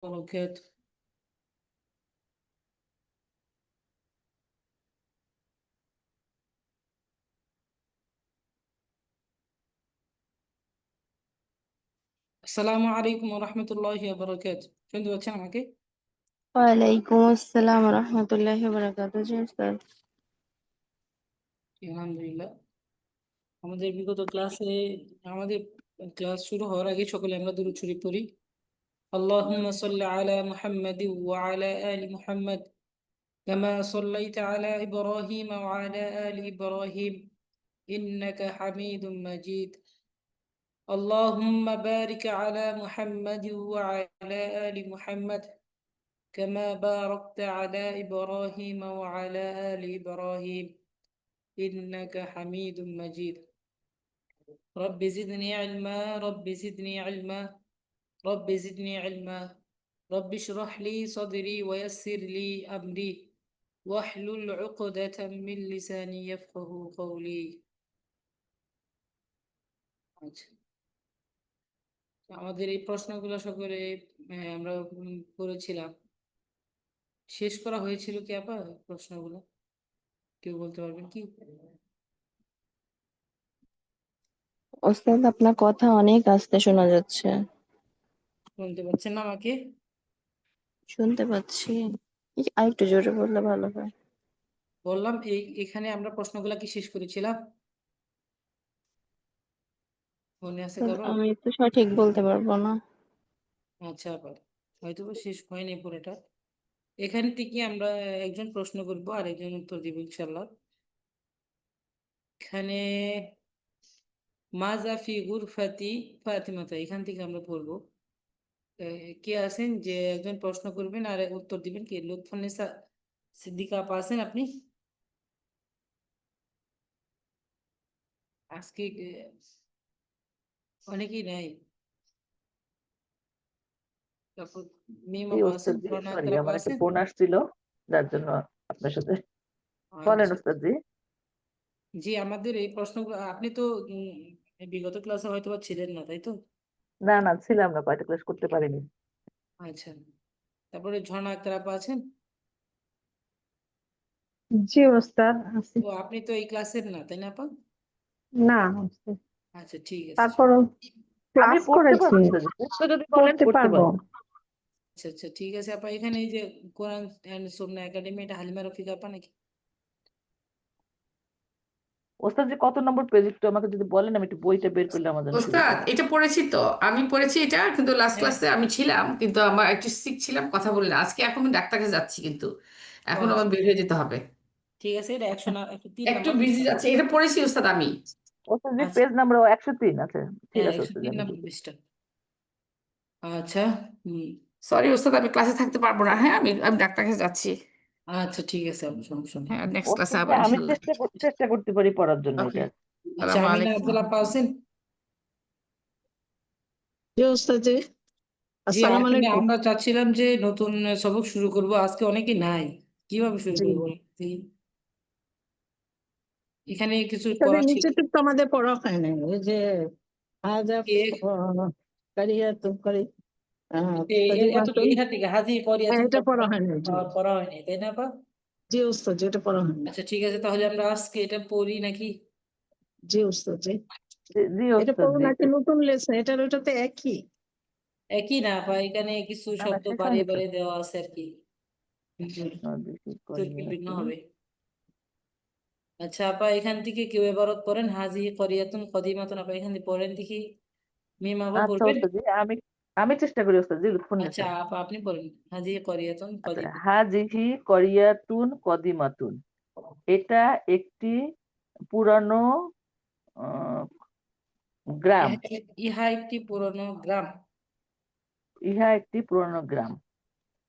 وبركاته. আসসালামু আলাইকুম রহমতুল্লাহি وبركاته। শুনতে পাচ্ছেন আমাকে? ওয়ালাইকুম আসসালাম রহমতুল্লাহি বারাকাতুহু। জি উস্তাদ। আলহামদুলিল্লাহ। আমাদের বিগত ক্লাসে আমাদের ক্লাস শুরু হওয়ার আগে সকলে আমরা দুরূদ শরীফ পড়ি। আল্লাহুম্মা সাল্লি আলা মুহাম্মাদিন ওয়া আলা আলি মুহাম্মাদ কামা সাল্লাইতা আলা ইব্রাহিম ওয়া আলা আলি ইব্রাহিম ইন্নাকা হামিদুম মাজিদ। اللهم بارك على محمد وعلى آل محمد كما باركت على إبراهيم وعلى آل إبراهيم إنك حميد مجيد. رب زدني علما رب زدني علما رب زدني علما رب اشرح لي صدري ويسر لي أمري واحلل عقدة من لساني يفقه قولي. আচ্ছা, আমাদের এই প্রশ্নগুলো সকলে আমরা করেছিলাম। শেষ করা হয়েছিল কি আপা প্রশ্নগুলো? কেউ বলতে পারবেন কি? ওস্তাদ, আপনার কথা অনেক আস্তে শোনা যাচ্ছে। শুনতে পাচ্ছেন না আমাকে? শুনতে পাচ্ছি, আরেকটু জোরে বললে ভালো হয়। বললাম এখানে আমরা প্রশ্নগুলা কি শেষ করেছিলাম? মনে আছে ওস্তাদ, কারো? আমি তো সঠিক বলতে পারবো না। আচ্ছা আপা, হয়তো বা শেষ হয়নি পুরোটা। এখান থেকে আমরা একজন প্রশ্ন করবো আর একজন উত্তর দিব ইনশাল্লাহ। এখানে মাজাফি গুরফাতি ফাতিমাতা, এখান থেকে আমরা পড়বো। কে আছেন যে একজন প্রশ্ন করবেন আর উত্তর দিবেন? কি লুৎফুন্নেসা সিদ্দিকা আপা আছেন আপনি? আজকে অনেকেই নাই। তারপর মিম জি আপা আছেন, ওস্তাদ জি, রনা সরি আক্তার আপা আমার একটা আছেন। ফোন আসছিল, যার জন্য আপনার সাথে। বলেন আচ্ছা, ওস্তাদ জি। জি আমাদের এই প্রশ্নগুলো আপনি তো বিগত ক্লাসে হয়তো বা ছিলেন না, তাই তো? না না, ছিলাম না, কয়টা ক্লাস করতে পারিনি। আচ্ছা, তারপরে ঝর্ণা আক্তার আপা আছেন। জি ওস্তাদ, আছি। তো আপনি তো এই ক্লাসের না, তাই না আপা? না ওস্তাদ, আচ্ছা ঠিক আছে। তারপরও আমি ক্লাস পড়তে করেছি, পারবো ওস্তাদ জি, পড়তে যদি বলেন পড়তে পড়তে পারবো। পারবো। আচ্ছা আচ্ছা ঠিক আছে আপা, এখানে এই যে কোরআন এন্ড সুন্নাহ একাডেমি, এটা হালিমা রফিক আপা নাকি? ওস্তাদ জি কত নম্বর পেজ একটু আমাকে যদি বলেন, আমি একটু বইটা বের করলে আমার জন্য সুবিধা ওস্তাদ, হয়। এটা পড়েছি তো, আমি পড়েছি এটা, কিন্তু লাস্ট হ্যাঁ। ক্লাসে আমি ছিলাম, কিন্তু আমার একটু সিক ছিলাম, কথা বলি না আজকে। এখন আমি ডাক্তার কাছে যাচ্ছি, কিন্তু ও এখন আমার আচ্ছা বের হয়ে যেতে হবে। ঠিক আছে, এটা 103 একটু নাম্বার বিজি পৃষ্ঠা। যাচ্ছে, এটা পড়েছি ওস্তাদ আমি। ওস্তাদ জি আচ্ছা, পেজ নাম্বার 103 আছে। ঠিক হ্যাঁ আছে একশো ওস্তাদ জি, তিন আমি নাম্বার দেখি। পৃষ্ঠা। আচ্ছা। হুম। সরি ওস্তাদ, আমি ক্লাসে থাকতে পারবো না। হ্যাঁ, আমি আমি ডাক্তার কাছে যাচ্ছি। আচ্ছা ঠিক আছে আপা, সমস্যা নেই। হ্যাঁ, নেক্সট ক্লাসে ওস্তাদ জি আবার আমি ইনশাল্লাহ। চেষ্টা করতে পারি পড়ার জন্য ওকে, এটা। আচ্ছা, সালামু আমিনা আলাইকুম। আব্দুল আপা আছেন। জি ওস্তাদ জি, জি আসসালামু এখানে আলাইকুম। আমরা চাচ্ছিলাম যে নতুন সবক শুরু করব, আজকে অনেকে নাই, কিভাবে শুরু জি, করবো এখানে কিছু আসলে পড়া ছিল। নিচেরটা তো আমাদের পড়া হয় নাই। এই যে হাজা এ- কারিয়া তো করি কাদিমাতুন, এখান থেকে হাজি করিয়াতুন এটা পড়া হয় নাই। জি পড়া হয়নি, তাই না আপা? জি ওস্তাদ জি, এটা পড়া হয় নাই। আচ্ছা ঠিক আছে, তাহলে আমরা আজকে এটা পড়ি নাকি? জি ওস্তাদ জি, জি জি এটা ওস্তাদ পড়বো জি। নাকি নতুন লেসন? এটার ওটাতে একই। একই না আপা, এখানে কিছু না না, শব্দ শেষ বাড়িয়ে হয়নি তো। বাড়িয়ে দেওয়া আছে আর কি। দেখি তরকিব ভিন্ন করিয়াতুন। হবে। আচ্ছা আপা, এখান থেকে কেউ এবারত পড়েন, হাজি করিয়াতুন কদিমাতুন, আপা এখান থেকে পড়েন দেখি। মিম আপা আচ্ছা পড়বেন? ওস্তাদ জি, আমি আমি চেষ্টা করি ওস্তাদ জি, আচ্ছা লুৎফুন্নেসা। আপা আপনি পড়েন, হাজি করিয়াতুন আচ্ছা, কদিমাতুন। হাজিহি করিয়াতুন কদিমাতুন, এটা একটি পুরানো আহ, গ্রাম। ইহা একটি পুরনো গ্রাম। ইহা একটি পুরানো গ্রাম।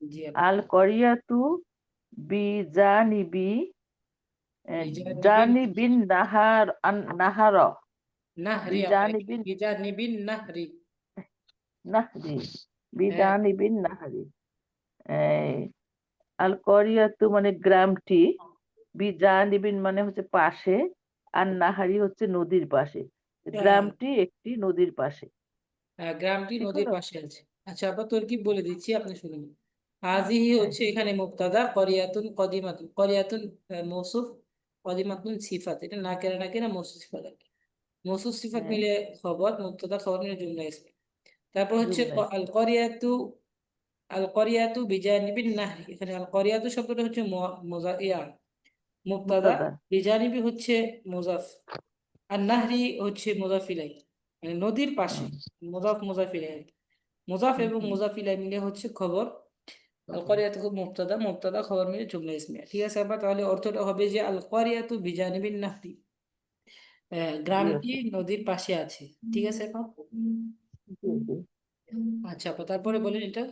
জি আপা। আল করিয়াতু বিজানিবি বিজানিবিন জানিবিন নাহার নাহরি আপা, বিজানিবিন বিজানিবিন নাহরি। নাহরি হ্যাঁ। বিজানিবিন নাহারি। এই আল করিয়াতু মানে গ্রামটি, বিজানিবিন মানে হচ্ছে পাশে, আর নাহারি হচ্ছে নদীর পাশে। হ্যাঁ, গ্রামটি একটি নদীর পাশে। গ্রামটি ঠিক নদীর হলো? পাশে আছে। আচ্ছা আবার তরকিব বলে দিচ্ছি, আপনি শুনুন। হাজিহি হচ্ছে এখানে মুবতাদা, করিয়াতুন কদিমাতুন, করিয়াতুন মৌসুফ, কদিমাতুন সিফাত, এটা নাকেরা নাকেরা মৌসুফ সিফাত আর কি। মৌসুফ সিফাত হ্যাঁ, মিলে খবর, মুবতাদা খবর মিলে জুমলা ইসমি। তারপর হচ্ছে জুমলা আল করিয়াতু, আল করিয়াতু বিজানিবিন নাহরি, এখানে আল করিয়াতু শব্দটা হচ্ছে মুবতাদা, মুবতাদা। বিজানিবি হচ্ছে মুজাফ, আর নাহরি হচ্ছে মুজাফ ইলাই, মানে নদীর পাশে, মুজাফ মুজাফ ইলাই আর কি। মুজাফ এবং মুজাফ ইলাই মিলে হচ্ছে খবর। আল করিয়াতু মুবতাদা, মুবতাদা খবর মিলে জুমলা ইসমিয়া। ঠিক আছে, আবার তাহলে অর্থটা হবে যে আল করিয়াতু বিজানিবিন নাহরি, জি গ্রামটি আছে। নদীর পাশে আছে। ঠিক আছে আপা? জি জি। আচ্ছা আপা, তারপরে বলেন এটা।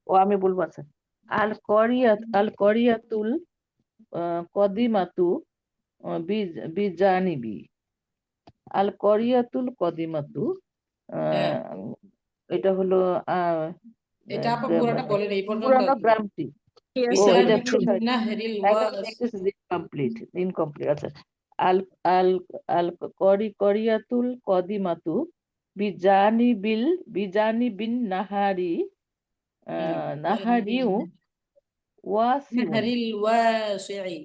ও আমি বলবো, আচ্ছা। আল করিয়াতুল কদিমাতু বিজানিবি। আল করিয়াতুল কদিমাতু, হ্যাঁ, আহ, এটা হলো আহ, এটা আপা পুরাটা মানে বলেন, এই পর্যন্ত পুরানো আর কি। গ্রামটি। কি ও আছে এটা বিজানিবিন শেষ হয়, নাহরিল এখনো ওয়াস, দেখতেছি ইনকমপ্লিট ইনকমপ্লিট। আচ্ছা। আল আল আল করিয়াতুল কদিমাতু বিজানিবিন নাহারি, না, নাহারিউ ওয়াসিউন। নাহরিল ওয়াসিই,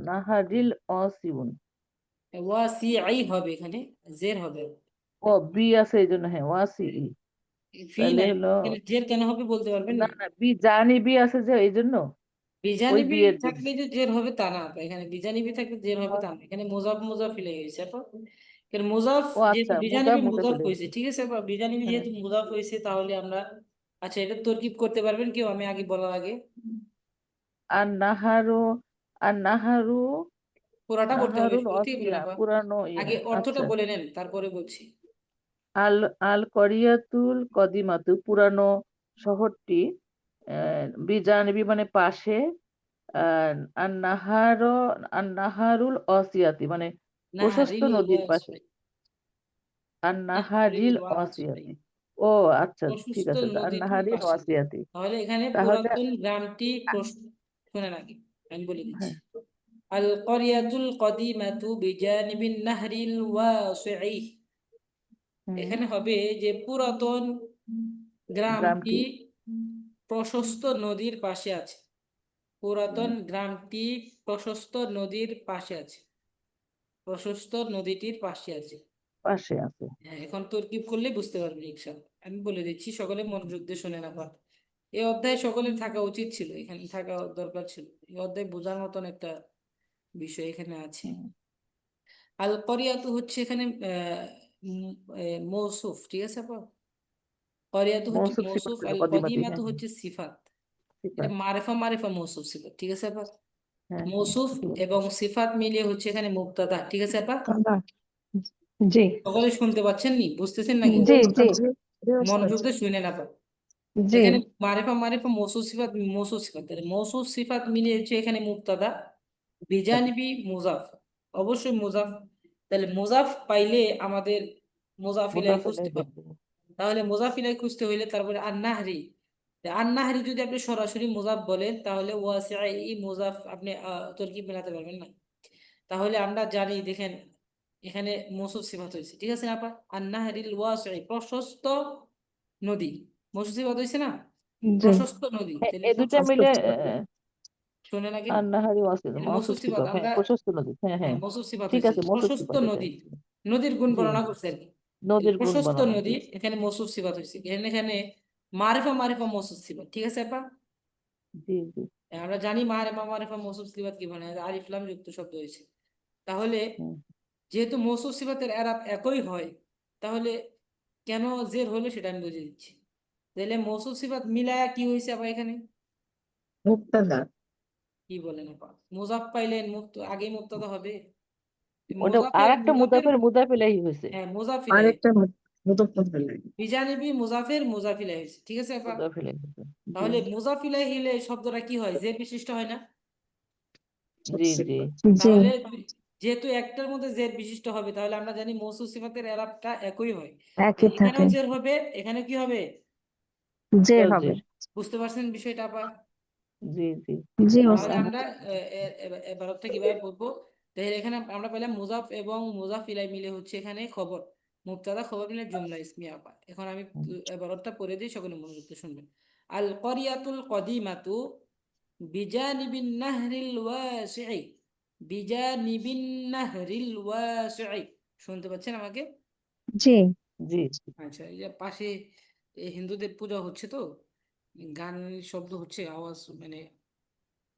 নাহারিল ওয়াসিউন। ওয়াসিই হবে এখানে, জের হবে। ও বি আছে এই জন্য, হ্যাঁ ওয়াসি। ফি তাহলে নাই, হলো, এখানে জের কেন হবে বলতে পারবেন না না? না, বিজানিবি আছে যে এই জন্য, ওই বিজানিবি বিয়ের জন্য। থাকলে যে জের হবে তা না আপা, এখানে বিজানিবি থাকলে জের হবে তা না, এখানে মুজাফ মুজাফ ইলাই হয়েছে আপা। এখানে মুজাফ ও যেহেতু আচ্ছা, বিজানিবি মুজা মুজাফ ফেলে হয়েছে, গেছে। ঠিক আছে আপা, বিজানিবি হ্যাঁ, যেহেতু মুজাফ হয়েছে তাহলে আমরা, আচ্ছা এটা তরকিব করতে পারবেন কেউ, আমি আগে বলার আগে? আর নাহারু, আর নাহারু, পুরাটা পড়তে হবে, নাহারুল শুরু থেকে বলেন অসিয়া আপা। পুরানো আগে অর্থটা আচ্ছা। বলে নেন, তারপরে বলছি। আল আল করিয়াতুল কদিমাতু পুরানো শহরটি, বিজানবি মানে পাশে, আর নাহার, আর নাহারুল অসিয়াতি মানে প্রশস্ত নাহরিল নদীর পাশে। ওয়াসি, আর নাহরিল নাহারিল ওয়াসি, অসিয়াতি। ও আচ্ছা, ঠিক অসুস্থ আছে, আর নদীটির নাহারিল পাশে। অসিয়াতি। তাহলে এখানে তাহলে পুরাতন গ্রামটি শোনেন আগে, আমি বলে দিচ্ছি। হ্যাঁ, আল করিয়াতুল কদিমাতু বিজানিবিন নাহরিল ওয়াসিই, হুম, এখানে হবে যে পুরাতন গ্রামটি গ্রামটি প্রশস্ত নদীর পাশে আছে। পুরাতন হুম, গ্রামটি প্রশস্ত নদীর পাশে আছে, প্রশস্ত নদীটির পাশে আছে। পাশে আছে। হ্যাঁ, এখন তরকিব করলে বুঝতে পারবেন ইনশাআল্লাহ। আমি বলে দিচ্ছি, সকলে মনোযোগ দিয়ে শুনে না। এই অধ্যায়ে সকলের থাকা উচিত ছিল, এখানে থাকা দরকার ছিল, এই অধ্যায় বোঝার মতন একটা বিষয় এখানে আছে। হুম, আল করিয়াতু হচ্ছে এখানে মৌসুফ, ঠিক আছে আপা? করিয়াতু হচ্ছে মৌসুফ সিফাত মৌসুফ, হলো আল কদিমাতি, কদিমাতু হ্যাঁ হচ্ছে সিফাত। এটা সিফাত। মারেফা মারেফা মৌসুফ সিফাত, ঠিক আছে আপা? হ্যাঁ হ্যাঁ, মৌসুফ ঠিক এবং আছে। সিফাত মিলিয়ে হচ্ছে এখানে মুবতাদা, ঠিক আছে আপা? দাদা জি সকলে শুনতে পাচ্ছেন নি, বুঝতেছেন নাকি? জি জি ওস্তাদ জি জি ওস্তাদ মনোযোগ দিয়ে শুনে না আপা। জি এখানে মারিফা মারিফা মৌসুফ সিফাত, মৌসুফ সিফাত, তাহলে মৌসুফ সিফাত মিলিয়ে হচ্ছে এখানে মুবতাদা, বিজানিবি মুজাফ, অবশ্যই মুজাফ। তাহলে মুজাফ পাইলে আমাদের মুজাফ ইলাই মুদাফিল খুঁজতে হবে। তাহলে মুজাফ ইলাই খুঁজতে হইলে তারপরে আন-নাহরি, আন-নাহরি যদি আপনি সরাসরি মুজাফ বলেন তাহলে ওয়াসিই মুজাফ আপনি তরকিব মেলাতে পারবেন না। তাহলে আমরা জানি, দেখেন এখানে মৌসুফ সিফাত হয়েছে, ঠিক আছে না আপা? আন-নাহরিল ওয়াসিই, প্রশস্ত নদী, মৌসুফ সিফাত হয়েছে না? জি প্রশস্ত নদী, হ্যাঁ, তাহলে এই দুটা মিলে শোনেন আগে, আন্নাহারি ওয়াসিল এখানে মৌসুফ মৌসুফ সিফাত সিফাত, হ্যাঁ আমরা, প্রশস্ত নদী, হ্যাঁ হ্যাঁ হ্যাঁ। মৌসুফ সিফাত ঠিক হয়েছে আছে, মৌসুফ প্রশস্ত সিফাত এটা। নদী, নদীর গুণ জি, বর্ণনা করছে আর কি। তাহলে নদীর গুণ প্রশস্ত বর্ণনা নদী, করছে। এখানে মৌসুফ সিফাত হয়েছে, এখানে এখানে মারিফা মারিফা মৌসুফ সিফাত, ঠিক আছে আপা? জি জি। আমরা জানি মারিফা মারিফা মৌসুফ সিফাত কি মানে, আলিফ লাম যুক্ত শব্দ হয়েছে। তাহলে হুম। যেহেতু মৌসুফ সিফাতের এরাব একই হয়, তাহলে কেন জের হলো সেটা আমি বুঝে দিচ্ছি। তাহলে মৌসুফ সিফাত মিলায়া কি হয়েছে আবার এখানে? মুক্তাদা কি বলেন আপা? মুজাফ পাইলেন, মুক্ত আগেই মুক্তাদা হবে? ওটা আর মুজাফের একটা মুজাফের মুদাফিলাহি হয়েছে। হ্যাঁ মুজাফিলাই, আরেকটা মুতফাদ্দিল বিজানিবি মুজাফের মুজাফিলাই হয়েছে, ঠিক আছে আপা? মুদাফিলাহি হয়েছে। জি তাহলে মুজাফিলাই হলে শব্দটা কি হয়, জের বিশিষ্ট হয় না? জি জি। জি তাহলে যেহেতু একটার মধ্যে জের বিশিষ্ট হবে, তাহলে আমরা জানি মৌসুফ সিফাতের এরাবটা একই হয়। একই এখানেও থাকে জের হবে, এখানে কি হবে? যে জের হবে জের। বুঝতে পারছেন বিষয়টা আপা? জি জি। জি তাহলে ওস্তাদ আমরা এবারটা কিভাবে বলবো? তাহলে এখানে আমরা পেলাম মুজাফ এবং মুজাফ ইলাই মিলে হচ্ছে এখানে খবর, মুবতাদা খবর মিলে জুমলা ইসমিয়া আপা। এখন আমি হুম, এবারটা পড়ে দিই, সকলে মনোযোগ দিয়ে শুনবেন। আল করিয়াতুল কদিমাতু বিজানিবিন নাহরিল ওয়াসিই, বিজানিবিন নাহরিল ওয়াসিই। শুনতে পাচ্ছেন আমাকে? জি। জি আচ্ছা, এই যে পাশে এই হিন্দুদের পূজা হচ্ছে তো, গান শব্দ হচ্ছে, আওয়াজ মানে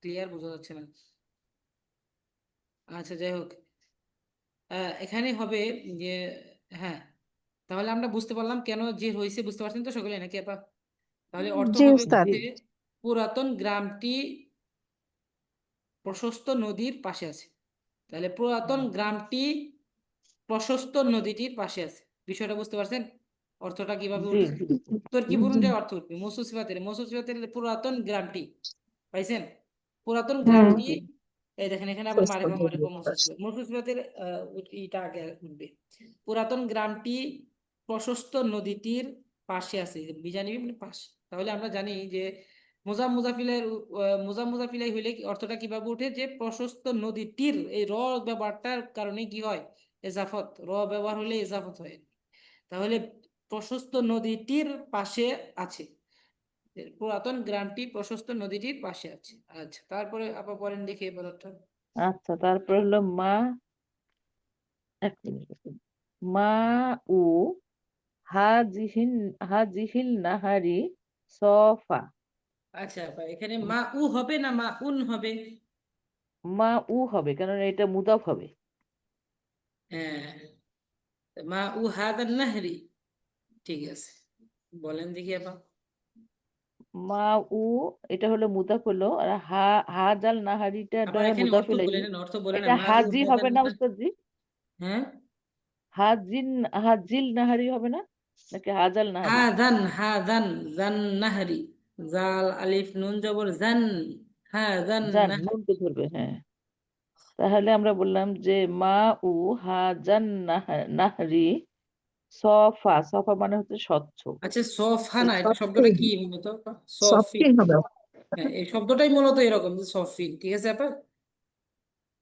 ক্লিয়ার বোঝা যাচ্ছে না। আচ্ছা, যাই হোক, এখানে হবে যে, হ্যাঁ, তাহলে আমরা বুঝতে পারলাম কেন যে হয়েছে, বুঝতে পারছেন তো সকলে নাকি আপা? তাহলে অর্থ জি হবে উস্তাদ। জি হচ্ছে পুরাতন গ্রামটি প্রশস্ত নদীর পাশে আছে। তাহলে পুরাতন গ্রামটি প্রশস্ত নদীটির পাশে আছে। বিষয়টা বুঝতে পারছেন? অর্থটা কিভাবে জি উঠছে? জি তোর কি জি। বুরুনটাই অর্থ উঠবে মৌসুফ সিফাতের পুরাতন গ্রামটি, পাইছেন? পুরাতন হুম। গ্রামটি, এই দেখেন এখানে আবার সুস্থ মারিফা জৈবিক মৌসুফ চাষ। সিফাত, ইটা আগে উঠবে। পুরাতন গ্রামটি প্রশস্ত নদীটির পাশে আছে, বিজানিবি মানে পাশে। তাহলে আমরা জানি যে মুজাফিলাই হইলে অর্থটা কিভাবে উঠে, যে প্রশস্ত নদীটির, এই ব্যবহারটার কারণে কি হয়, এজাফত, ব্যবহার হলে এজাফত হয়। তাহলে প্রশস্ত নদীটির পাশে আছে, পুরাতন গ্রামটি প্রশস্ত নদীটির পাশে আছে। আচ্ছা, তারপরে আবার পরেন দেখি এবার অর্থ। আচ্ছা তারপর হলো মা, এক মিনিট, মা উ হাজিহিন হাজিহিল নাহারি সফা। আচ্ছা আপা, এখানে মা উ হবে না মা উন হবে? মা উ হবে কারণ এটা মুদাফ হবে। হ্যাঁ, মা উ হাদান নাহরি, ঠিক আছে, বলেন দেখি আপা। মা উ এটা হলো মুদাফ হলো, আর হাজাল নাহারিটা এটা আবার এখানে মুদাফ অর্থ ইলাইহি। বলে নেন, অর্থ বলে না, এটা মা উ হাজি হবে হাদান না উস্তাদজি? হ্যাঁ, হাজিন হাজিল নাহারি হবে না নাকি হাজাল নাহারি? হাদান জান নাহরি, জাল আলিফ নুন জবর জান, হাদান জান নাহরি। নুনকে ধরবে, হ্যাঁ। তাহলে আমরা বললাম যে মা উ হাজান নাহরি সফা। সফা মানে হচ্ছে স্বচ্ছ। আচ্ছা, সফা না, এটা সফট শব্দটা কি মূলত? সফি। সফটই হবে। হ্যাঁ, এই শব্দটাই মূলত এরকম, যে সফি, ঠিক আছে আপা?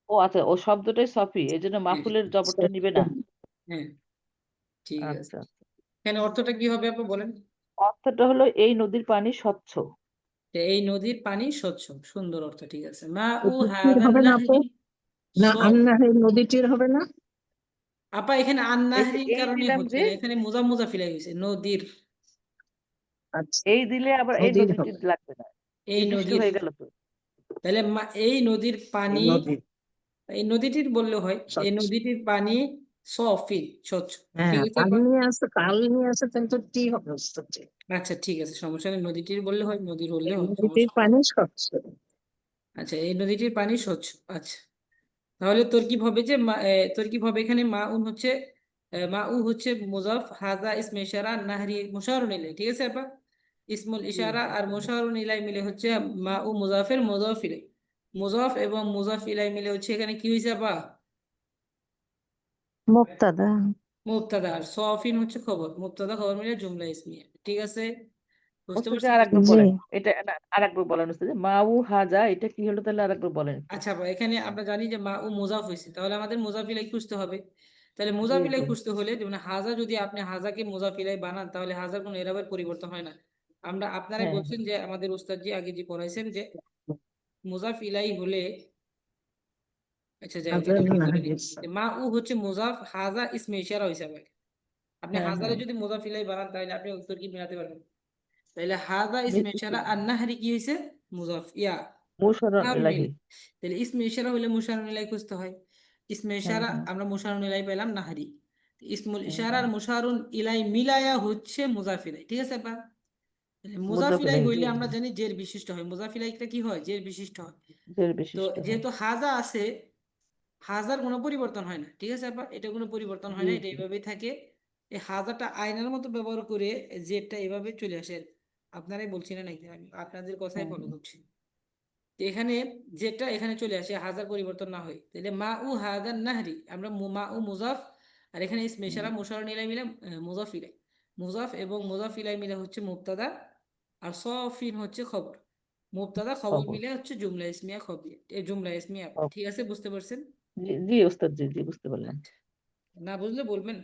ও আচ্ছা, ও শব্দটাই সফি, এই জন্য হ্যাঁ, মাফুলের জবরটা নিবে সফট। না। হ্যাঁ, ঠিক আছে। আচ্ছা, এখানে অর্থটা কি হবে আপা বলেন? অর্থটা হলো এই নদীর পানি স্বচ্ছ। যে এই নদীর পানি স্বচ্ছ, সুন্দর অর্থ, ঠিক আছে। মা উ নদীটির হাদান হবে না আপু? নাহরি না সফ। আন্নাহের নদীটির হবে না? আপা এখানে এই যে আন্নাহরির এই কারণে দিলাম হচ্ছে যে, না, এখানে মুজাফিলাই হয়েছে নদীর। আচ্ছা, এই দিলে আবার এই নদীর নদীটি হবে। লাগবে না, এই নির্দিষ্ট নদীর, হয়ে গেল তো। তাহলে এই নদীর এই পানি, নদীর এই নদীটির বললে হয়, এই স্বচ্ছ। নদীটির পানি সফি, স্বচ্ছ, হ্যাঁ, ঠিক আছে পানি আপা? নিয়ে আসছে, কাল নিয়ে আসছে, কিন্তু টি হবে উস্তাদ জি। আচ্ছা, ঠিক আছে, সমস্যা নেই, নদীটির বললে হয়, নদীর বললে এই হয়, নদীটির সমস্যা নেই। পানি স্বচ্ছ। আচ্ছা, এই নদীটির পানি স্বচ্ছ। আচ্ছা, তাহলে তোর কি হবে যে তোর কি হবে এখানে মা উন হচ্ছে, মা উ হচ্ছে মুজাফ, হাজা ইসমে ইশারা, নাহরি মুশারুন ইলাই, ঠিক আছে আপা? ইসমুল ইশারা আর মুশারুন ইলাই মিলে হচ্ছে মা উ মুজাফের মুজাফ ইলাই। মুজাফ এবং মুজাফ ইলাই মিলে হচ্ছে এখানে কি হয়েছে আপা? মুক্তাদা। মুবতাদা, আর সফিন হচ্ছে খবর, মুবতাদা খবর মিলে জুমলা ইসমিয়া, ঠিক আছে? বুঝতে ওস্তাদ পারছেন? আরেকবার জি। বলেন এটা, না আরেকবার বলেন ওস্তাদ, মাউ হাজা এটা কি হলো তাহলে আরেকবার বলেন একটু। আচ্ছা আপা, এখানে আমরা জানি যে মা উ মুজাফ হয়েছে, তাহলে আমাদের মুজাফিলাই খুঁজতে হবে। তাহলে জি মুজাফিলাই জি খুঁজতে হলে, যেমন হাজা, যদি আপনি হাজাকে মুজাফিলাই বানান, তাহলে হাজার কোনো এরাবের পরিবর্তন হয় না। আমরা, আপনারাই হ্যাঁ বলছেন যে আমাদের উস্তাদ জি আগে যে পড়াইছেন যে মুজাফিলাই হলে, আচ্ছা যাই হোক, হাজার এটা আমরা বলে নিই। নাহার। যে মা উ হচ্ছে মুজাফ, হাজা ইসমে ইশারা হয়েছে আবার। আপনি হ্যাঁ হাজারে হ্যাঁ যদি মুজাফিলাই বানান, তাহলে আপনি উত্তর কি মেলাতে পারবেন? তাহলে হাজা ইসমে নিশ্চিত। ইশারা আর নাহারি কি হয়েছে? মুজাফ ইয়া মুশাররন মুশারুন ইলাহি। ইলাই। তাহলে ইসমে ইশারা হলে মুশারুন ইলাই খুঁজতে হয়। ইসমে হ্যাঁ ইশারা হ্যাঁ আমরা মুশারুন ইলাই পেলাম নাহারি। ইসমুল হ্যাঁ ইশারা আর হ্যাঁ মুশারুন ইলাই মিলায়া হচ্ছে মুজাফিলাই, ঠিক আছে আপা? তাহলে মুদাফ মুজাফিলাই ইলাহি, জি হইলে জি। আমরা জানি জের বিশিষ্ট হয়, মুজাফিলাইটা কি হয়, জের বিশিষ্ট হয়। জের তো বিশিষ্ট হয়। যেহেতু হাজা আছে, হাজার কোনো পরিবর্তন হয় না, ঠিক আছে আপা? এটা কোনো পরিবর্তন হয় জি না, এটা জি এইভাবেই থাকে। এই হাজারটা আয়নার মতো ব্যবহার করে জেডটা এভাবে চলে আসে। আপনারাই বলছিলেন নাকি, আমি আপনাদের কথাই হ্যাঁ ফলো হ্যাঁ করছি। তো এখানে যেটা এখানে চলে আসে, হাজার পরিবর্তন না হয়, তাহলে মা উ হাদান নাহরি, আমরা মা উ মুজাফ, আর এখানে ইসমেশারা মুশার নিলাই মিলে মুজাফ ইলাই। মুজাফ এবং মুজাফ ইলাই মিলে হচ্ছে মুবতাদা, আর সফিন হচ্ছে খবর। মুবতাদা খবর খবর। মিলে হচ্ছে জুমলা ইসমিয়া খবর, এই জুমলা ইসমিয়া, খবর। ঠিক আছে? বুঝতে পারছেন? জি জি ওস্তাদ, জি জি বুঝতে পারলাম। আচ্ছা, না বুঝলে বলবেন,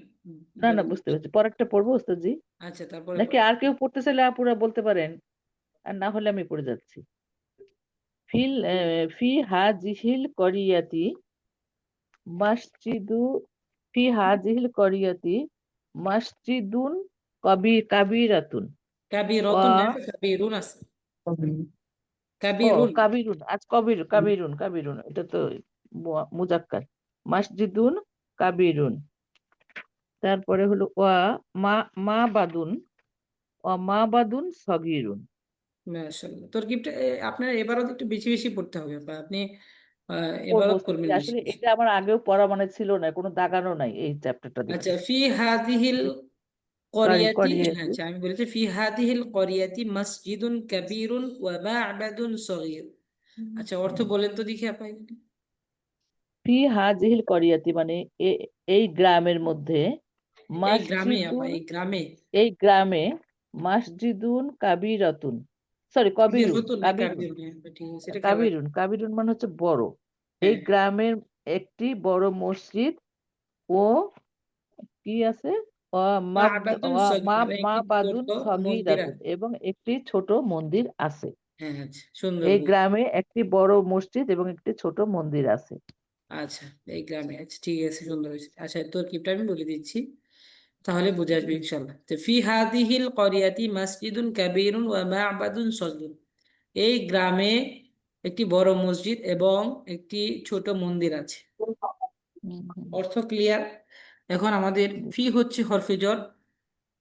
না বলে না, দিন। বুঝতে পেরেছি, পরেরটা পড়বো ওস্তাদজি, আচ্ছা তারপরে নাকি পড়েন। আর কেউ পড়তে চাইলে আপুরা বলতে পারেন, আর না হলে আমি পড়ে যাচ্ছি। ফি হাজিহিল করিয়াতি মসজিদু ফি হাজিহিল করিয়াতি মসজিদুন কাবিরাতুন কাবিরতুন ওয়া না, কাবিরুন আছে, ও কাবিরুন। কাবিরুন, আজ কাবিরুন এটা তো মুজাক্কার। মসজিদুন কাবিরুন, তারপরে হলো ওয়া মা মা বাদুন মা বাদুন সগীরুন। মাশাআল্লাহ, তরকিবটা আপনার এবারও একটু বেশি বেশি পড়তে হবে, বা আপনি পড়বো এবারও ওস্তাদ, করবেন বেশি আসলে বেশি। এটা আমার আগেও পড়া মানে ছিল না, কোনো দাগানো নাই এই চ্যাপ্টারটা দিকে। আচ্ছা, ফি হাদিহিল করিয়াতি, হ্যাঁ করিয়াতি আচ্ছা আমি বলেছি ফি হাদিহিল করিয়াতি মসজিদুন কাবীরুন ওয়া মা'বাদুন সগীর। আচ্ছা অর্থ বলেন তো দেখি আপা এখানে। ফি হাজিহিল করিয়াতি মানে এই গ্রামের মধ্যে এই গ্রামে আপা, মসজিদুন, এই গ্রামে। এই গ্রামে মসজিদুন কাবিরাতুন, সরি কাবির কবিরুন হতুন না কাবিরুন কাবির, হ্যাঁ ঠিক আছে, এটা খেয়াল রাখবেন। কাবিরুন মানে হচ্ছে বড়। এই হ্যাঁ, গ্রামের একটি বড় মসজিদ ও কি আছে মা'বাদুন সগীর, মা এবং মা একটি বাদুন ছোট মন্দির সগীরাতুন, আছে। এবং একটি ছোট মন্দির আছে। হ্যাঁ আচ্ছা, সুন্দর এই বুঝ। গ্রামে একটি বড় মসজিদ এবং একটি ছোট মন্দির আছে। আচ্ছা, এই গ্রামে, আচ্ছা ঠিক আছে, সুন্দর হয়েছে। আচ্ছা তরকিবটা আমি বলে দিচ্ছি, তাহলে বুঝে আসবে ইনশাল্লাহ। তো ফি হাদিহিল করিয়াতি মসজিদুন কাবীরুন ওয়া মা'বাদুন সগীর, এই গ্রামে একটি বড় মসজিদ এবং একটি ছোট মন্দির আছে। হুম, অর্থ ক্লিয়ার? এখন আমাদের ফি হচ্ছে হরফে জর,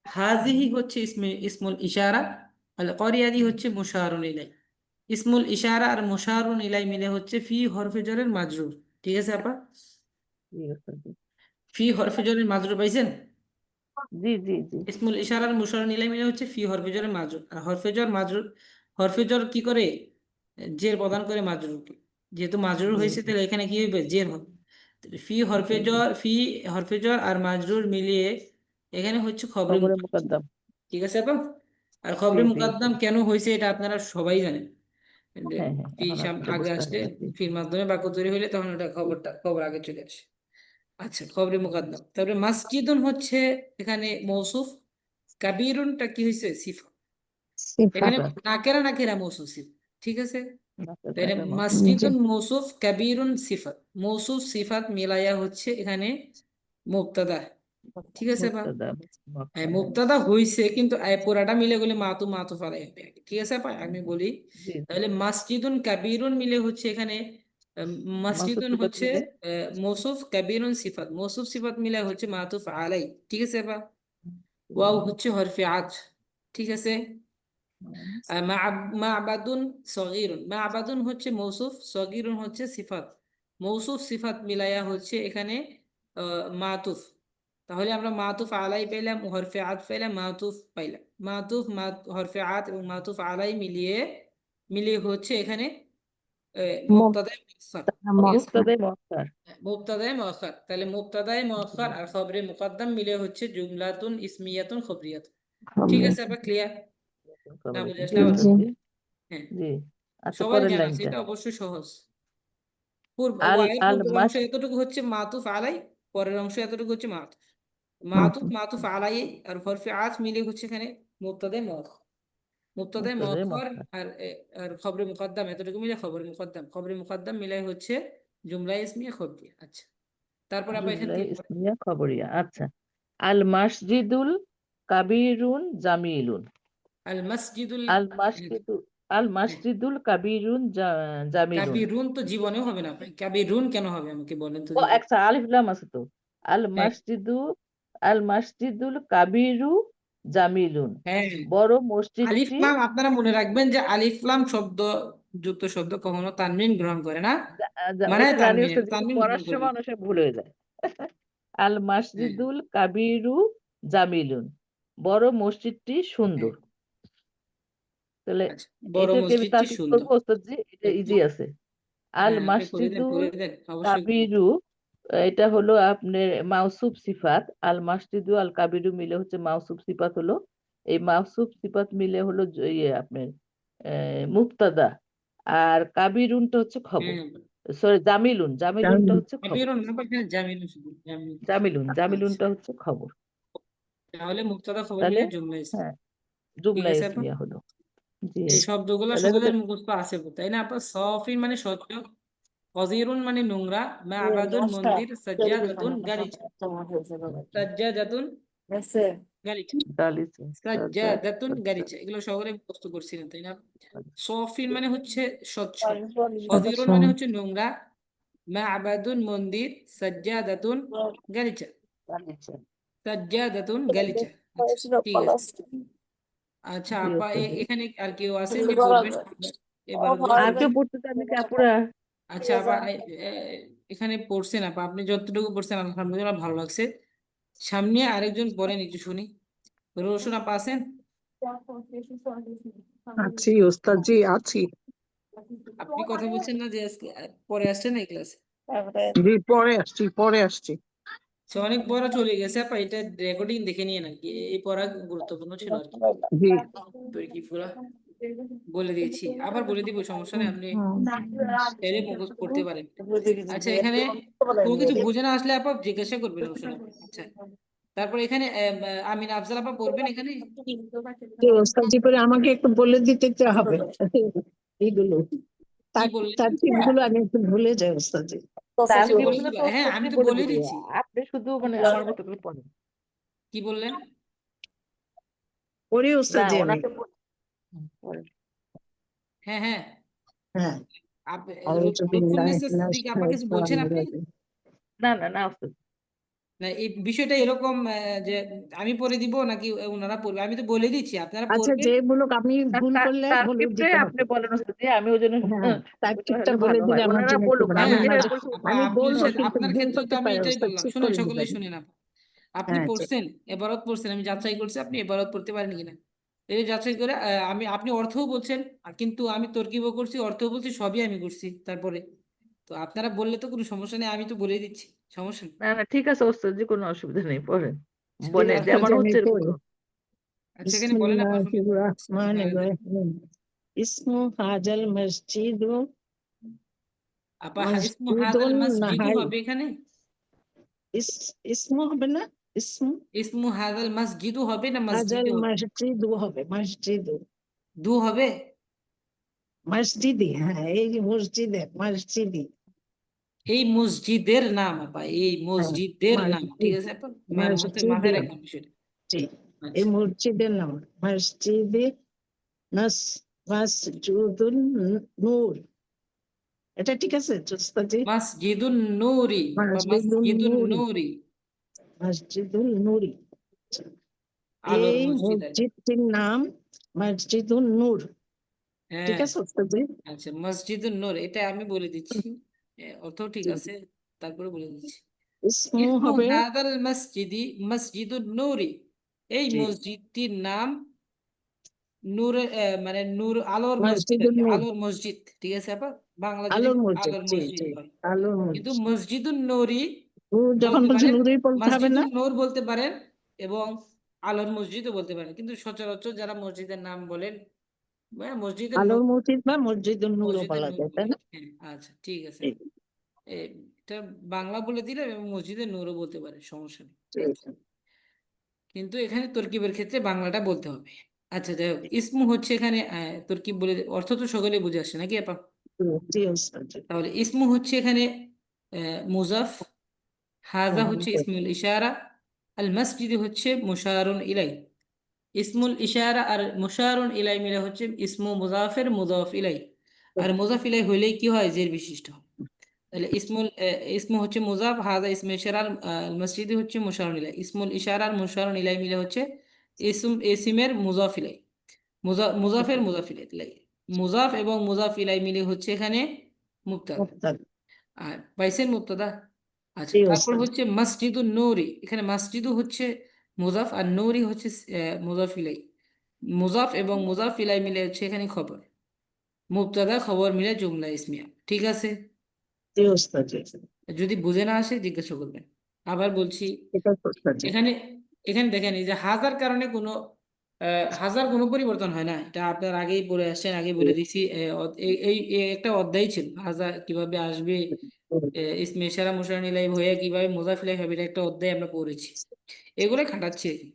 হাজিহি হচ্ছে ইসমুল ইশারা, আল করিয়াতি হচ্ছে মুশারুন ইলাই। ইসমুল ইশারা আর মুশারুন ইলাই মিলে হচ্ছে ফি হরফে জরের মাজরুর। ঠিক আছে আপা? জি ওস্তাদ জি। ফি হরফে জরের মাজরুর পাইছেন? জি জি জি ইসমুল ইশারার মুশাররুন ইলাইহি মিলে হচ্ছে ফি হরফে জের মাজরুর। আর হরফে জর মাজরুর, হরফে জর কি করে? জের প্রদান করে মাজরুরকে। যেহেতু মাজরুর জি হয়েছে জি। তাহলে এখানে কি হবে? জের হবে। তাহলে জি জি। ফি হরফে জর আর মাজরুর মিলিয়ে এখানে হচ্ছে খবরে খবরে মুকাদ্দাম। মুকদ্দম। ঠিক আছে আপা? আর জি খবরে জি মুকাদ্দাম ওস্তাদ। কেন হয়েছে এটা আপনারা সবাই জানেন। হ্যাঁ হ্যাঁ, ফি এখন এটা আগে বুঝতে আসলে, পারছি। জি ফির মাধ্যমে বাক্য তৈরি হলে তখন ওটা খবর আগে চলে আসে। আচ্ছা, খবরে মুকাদ্দাম। তারপরে মাসজিদুন হচ্ছে এখানে মৌসুফ, কাবীরুনটা কি হয়েছে? সিফা। এখানে সিফাত। সিফাত। নাকেরা নাকেরা মৌসুফ সিফা। ঠিক আছে, তাহলে নাকের মতো। জি। মসজিদুন মৌসুফ, কাবীরুন সিফাত। মৌসুফ সিফাত মিলাইয়া হচ্ছে এখানে মুবতাদা। ঠিক আছে বা? মুক্তদা। হ্যাঁ হ্যাঁ হ্যাঁ। মুবতাদা হইছে, কিন্তু পুরাটা মিলে গেলে মাতুফ আলাই হবে আগে। ঠিক আছে আপা, আমি বলি জি জি। তাহলে মসজিদুন কাবীরুন মিলে হচ্ছে এখানে মাসুদ মসজিদুন সিফাত হচ্ছে মিলে। মৌসুফ, কাবীরুন সিফাত, মৌসুফ সিফাত মিলে হচ্ছে মাতুফ আলাই। ঠিক আছে আপা? ওয়াও হচ্ছে হরফে আতফ। ঠিক আছে। মা'বাদুন সগীরুন, মা'বাদুন হচ্ছে মৌসুফ, সগীরুন হচ্ছে সিফাত। মৌসুফ সিফাত মিলায়া হচ্ছে এখানে মাতুফ। তাহলে আমরা মাতুফ আলাই পেলাম, হরফে আতফ পেলাম, মাতুফ পাইলাম। মাতুফ হরফে আত এবং মাতুফ আলাই মিলিয়ে মিলিয়ে হচ্ছে এখানে মুবতাদায়ে মুআখখার। ঠিক আছে, মুক্তদাই মক্কার। মুবতাদায়ে মুআখখার। তাহলে মুবতাদায়ে মুআখখার আর খবরে মুকদ্দম মিলে হচ্ছে জুমলাতুন ইসমিয়াতুন খবরিয়াতুন। ঠিক আছে আবার ক্লিয়ার? না বুঝে জি আসলে আবার জি। ওস্তাদ জি। হ্যাঁ, জি। আচ্ছা, সবার পরের জ্ঞান আছে, লাইনটা। এটা অবশ্যই সহজ। আল ওয়াইয়ের আল পূর্বের অংশ মাস এতটুকু হচ্ছে মাতুফ আলাই, পরের অংশ এতটুকু হচ্ছে মাতুফ। মাতুফ মাতুফ। মাতুফ আলাই আর হরফে আত মিলে হচ্ছে এখানে মুবতাদায়ে মুআখখার। মুবতাদায়ে মুক্তদাই মুআখখার মক্কার। আর খবরে মুকদ্দম এতটুকু মিলে খবরে মুকদ্দম, খবরে মুকদ্দম মিলাই হচ্ছে জুমলা ইসমিয়া খবরিয়া। আচ্ছা, তারপর আপা এখান জুমলাই থেকে পড়েন। ইসমিয়া খবরিয়া। আচ্ছা, আল মসজিদুল কাবিরুন জামিলুন। আল মসজিদুল, আল মসজিদু আল মসজিদুল কাবিরুন জামিলুন। কাবিরুন তো জীবনেও হবে না ভাই, কাবিরুন কেন হবে আমাকে বলেন তো ও দেখি। আচ্ছা, আলিফ লাম আছে তো। আল হ্যাঁ, মসজিদু আল মসজিদুল কাবিরু জামিলুন, হ্যাঁ, বড় আলিফ মসজিদটি। লাম আপনারা মনে রাখবেন যে আলিফ লাম শব্দ যুক্ত শব্দ কখনো তানবিন গ্রহণ করে না, মানে ওইটা জানি তানবিনের ওস্তাদ, কিন্তু তানবিন পড়ার গ্রহণ করবে। সময় মানুষের ভুল হয়ে যায়। আল হ্যাঁ, মসজিদুল কাবিরু জামিলুন, বড় মসজিদটি হ্যাঁ, সুন্দর। তাহলে আচ্ছা, বড় এটাকে আমি মসজিদটি তাফসীর সুন্দর। করবো ওস্তাদ জি, এটা ইজি আছে। আল হ্যাঁ আপনি মসজিদুল করে দেন অবশ্যই করে দেন। কাবিরু, এটা হলো আপনার মাউসুফ সিফাত। আল মসজিদু আল কাবিরু মিলে হচ্ছে মাউসুফ সিফাত হলো, এই মাউসুফ সিফাত মিলে হলো ইয়ে আপনার মুবতাদা, আর কাবিরুনটা হচ্ছে খবর। হ্যাঁ সরি জামিলুন, জামিলুনটা হচ্ছে খবর। কবিরুন না বা এখানে জামিলুন শুধু জামিলুন। জামিলুন, আচ্ছা, জামিলুনটা হচ্ছে খবর। তাহলে মুবতাদা খবর তাহলে মিলে জুমলা ইসমিয়া। হ্যাঁ, ঠিক জুমলা আছে আপা? ইসমিয়া হলো। জি, এই শব্দগুলো তাহলে সকলের হচ্ছে মুখস্থ আছে, তাই না আপা? সফিন মানে স্বচ্ছ, কজিরুন মানে নোংরা, মা'বাদুন মন্দির, সাজ্জাদাতুন গালিচা, সাজ্জাদাতুন গালিচা, গালিচা, সাজ্জাদাতুন গালিচা, এগুলো সকলে মুখস্থ করছিলেন তাই না? সফিন মানে হচ্ছে স্বচ্ছ, কজিরুন মানে হচ্ছে নোংরা, মা'বাদুন মন্দির, সাজ্জাদাতুন গালিচা, গালিচা। সাজ্জাদাতুন গালিচা। আচ্ছা, ঠিক আছে। আচ্ছা জি আপা, ওস্তাদ জি। এখানে আর কেউ আছেন যে বলবেন? এবার আর কেউ পড়তে চান নাকি আপুরা? আচ্ছা আপা, এখানে পড়ছেন আপা, আপনি যতটুকু পড়ছেন আলহামদুলিল্লাহ ভালো লাগছে। সামনে আরেকজন পড়েন, একটু শুনি। রোশন আপা আছেন? আছি ওস্তাদ জি, আছি। আপনি কথা বলছেন না যে আজকে পরে আসছেন এই ক্লাসে? জি, পরে আসছি। সে অনেক পড়া চলে গেছে আপা, এটা রেকর্ডিং দেখে নিয়ে নাকি এই পড়া গুরুত্বপূর্ণ ছিল আর কি। জি। কি পুরা বলে দিয়েছি, আবার বলে দিব, সমস্যা নেই, আপনি চাইলে মুখস্থ করতে পারেন। আচ্ছা, এখানে কোনো কিছু বুঝে না আসলে আপা জিজ্ঞাসা করবেন, রোশন আপা। আচ্ছা, তারপর এখানে আমিন আফজাল আপা পড়বেন এখানে। জি ওস্তাদ জি, পরে আমাকে একটু বলে দিতে হবে এইগুলো, কি বললেন? তারটিব গুলো আমি একটু ভুলে যাই ওস্তাদ জি। আচ্ছা, বলে তারটিবগুলো দিবা, তো হ্যাঁ ওস্তাদ আমি জি তো বলে বলে দিবে, দিচ্ছি। আপনি শুধু মানে আমার মতো করে পড়েন। কি বললেন? পরে না ওস্তাদ জি আমি। ওনাকে পড়েন। হ্যাঁ হ্যাঁ, হ্যাঁ। লুৎফুন্নেসা সিদ্দিক আপা কিছু বলছেন আপনি? না না না ওস্তাদ। না, এই বিষয়টা এরকম যে আমি পড়ে দিব নাকি ওনারা পড়বে? আমি তো বলে দিচ্ছি, আপনারা আচ্ছা, পড়বেন। যেগুলো আপনি ভুল করলে বলে তারটিবটাই দিতে আপনি হবে। বলেন ওস্তাদ জি, আমি ওই জন্য হ্যাঁ, ওটা তারটিবটা হলে বলে ভালো দিলে হয়। আমার ওনারা জন্য একটু বলুক, ভালো। আমি আমি যেভাবে মাঝে বলছি আপা আমি আপনার বলবো, সাথে, কিন্তু আপনার ভুল ক্ষেত্রে তো করতে আমি পারে এটাই ওস্তাদ, বললাম, ঠিক শুনেন করে সকলে দিবেন। শুনেন আপা। আপনি হ্যাঁ আচ্ছা। পড়ছেন, এবারত পড়ছেন, আমি যাচাই করছি আপনি এবারত পড়তে পারেন কিনা। এই যাচাই করে আপনি অর্থও বলছেন, কিন্তু আমি তরকিবও করছি, অর্থও বলছি, সবই আমি করছি তারপরে। তো আপনারা বললে তো কোনো সমস্যা নেই, আমি তো বলেই দিচ্ছি, সমস্যা নেই। না না ঠিক আছে ওস্তাদ জি, কোনো অসুবিধা নেই, পড়েন। জি, মানে এখন যেমন যে আমি হচ্ছে এরকম পড়ি। করুন। আচ্ছা, এখানে বলেন আপা, শুনি। বিসমিল্লাহির রহমানির বিসমিল্লাহির রহমানির রহিম। ইসমু হাজাল মসজিদ আপা, ইসমু হাযাল মসজিদুন মাসজিদু নাহাই। হবে এখানে? ইসমু হবে না, ইসমু ইসমু হাযাল মাসজিদু হবে না হাজাল মসজিদু হবে? মসজিদু হবে, মসজিদু। দু হবে? মসজিদি, হ্যাঁ, এই যে মসজিদের মসজিদি। এই মসজিদের নাম আপা, এই হ্যাঁ, মসজিদের নাম, ঠিক মসজিদ, আছে আপা? মাথায় মসজিদে। রাখবেন বিষয়টা। জি, এই আচ্ছা, মসজিদের নাম মসজিদে নাস মাসজুদুন নূর। এটা ঠিক আছে ওস্তাদ? মসজিদুন নূরি বা মসজিদুল মসজিদুন নূরি, নূরি, মসজিদুল নূরি। আলোর এই মসজিদ আর কি। মসজিদটির নাম মসজিদুল নূর। ঠিক হ্যাঁ, আছে ওস্তাদ? আচ্ছা, মসজিদুন নূর, এটা আমি বলে দিচ্ছি, অর্থ ঠিক আছে, তারপরে বলে দিচ্ছি। ইসমু ইসমু হবে। হাদাল মসজিদি মসজিদুন নূরি, এই জি, মসজিদটির নাম নূরের মানে নূর, আলোর মসজিদ আর মসজিদুল কি, নূর, আলোর মসজিদ, ঠিক আছে আপা? বাংলা যদি আলোর মসজিদ। আলোর জি মসজিদ জি, হয়, আলোর কিন্তু মসজিদ। মসজিদুন নূরি নূর যখন বলতে বলছে পারেন, নূরই বলতে হবে না? মসজিদুন নূর বলতে পারেন, এবং আলোর মসজিদও বলতে পারেন, কিন্তু সচরাচর যারা মসজিদের নাম বলেন, মসজিদের নূর, আলোর মসজিদ বা মসজিদুল নূরও মসজিদের বলা নূর যায়, তাই বলে, না? হ্যাঁ। আচ্ছা, ঠিক আছে, জি এটা বাংলা বলে দিলে, এবং মসজিদের নূরও বলতে পারে, সমস্যা নেই। জি আচ্ছা, কিন্তু এখানে তরকিবের ক্ষেত্রে বাংলাটা বলতে হবে। আচ্ছা, যাই হোক, ইসমু হচ্ছে এখানে তরকিব বলে, অর্থ তো সকলে বুঝে আসছে নাকি আপা? জি জি ওস্তাদ জি। তাহলে ইসমু হচ্ছে এখানে মুজাফ, হাজা হচ্ছে ইসমুল ইশারা, আল মসজিদ হচ্ছে মুশারুন ইলাই। ইসমুল ইশারা আর মুশারুন ইলাই মিলে হচ্ছে ইসমু মুজাফের মুজাফ ইলাই, আর মুজাফ ইলাই হইলেই কি হয়, জের বিশিষ্ট হয়। তাহলে ইসমু হচ্ছে মুজাফ, হাজা ইসমুল ইশারা, আল মসজিদ হচ্ছে মুশারুন ইলাই, ইসমুল ইশারা আর মুশারুন ইলাই মিলে হচ্ছে ইসমের মুজাফ ইলাই, মুজাফের মুজাফ ইলাই, মুজাফ এবং মুজাফ ইলাই মিলে হচ্ছে এখানে মুবতাদা। ওস্তাদ, আর পাইছেন মুবতাদা? আচ্ছা, জি তারপর ওস্তাদ। হচ্ছে মসজিদুন নূরি, এখানে মসজিদু হচ্ছে মুজাফ আর নূরি হচ্ছে মুজাফ ইলাই, মুজাফ এবং মুজাফ ইলাই মিলে হচ্ছে এখানে খবর, মুবতাদা খবর মিলে জুমলা ইসমিয়া, ঠিক আছে? জি ওস্তাদ জি। যদি বুঝে না আসে জিজ্ঞাসা করবেন। আবার বলছি, ঠিক আছে ওস্তাদ জি। এখানে এখানে দেখেন, এই যে হাজার কারণে কোনো হাজার কোনো পরিবর্তন হয় না, এটা আপনার আগেই পড়ে আসছেন, আগে বলে দিছি। এই একটা অধ্যায় ছিল হাজার কিভাবে আসবে, ইসমে ইশারা মুশারা নিলাই হয়ে কিভাবে মুজাফিলাই হবে, এটা একটা অধ্যায় আমরা পড়েছি, এগুলো খাটাচ্ছি আর কি।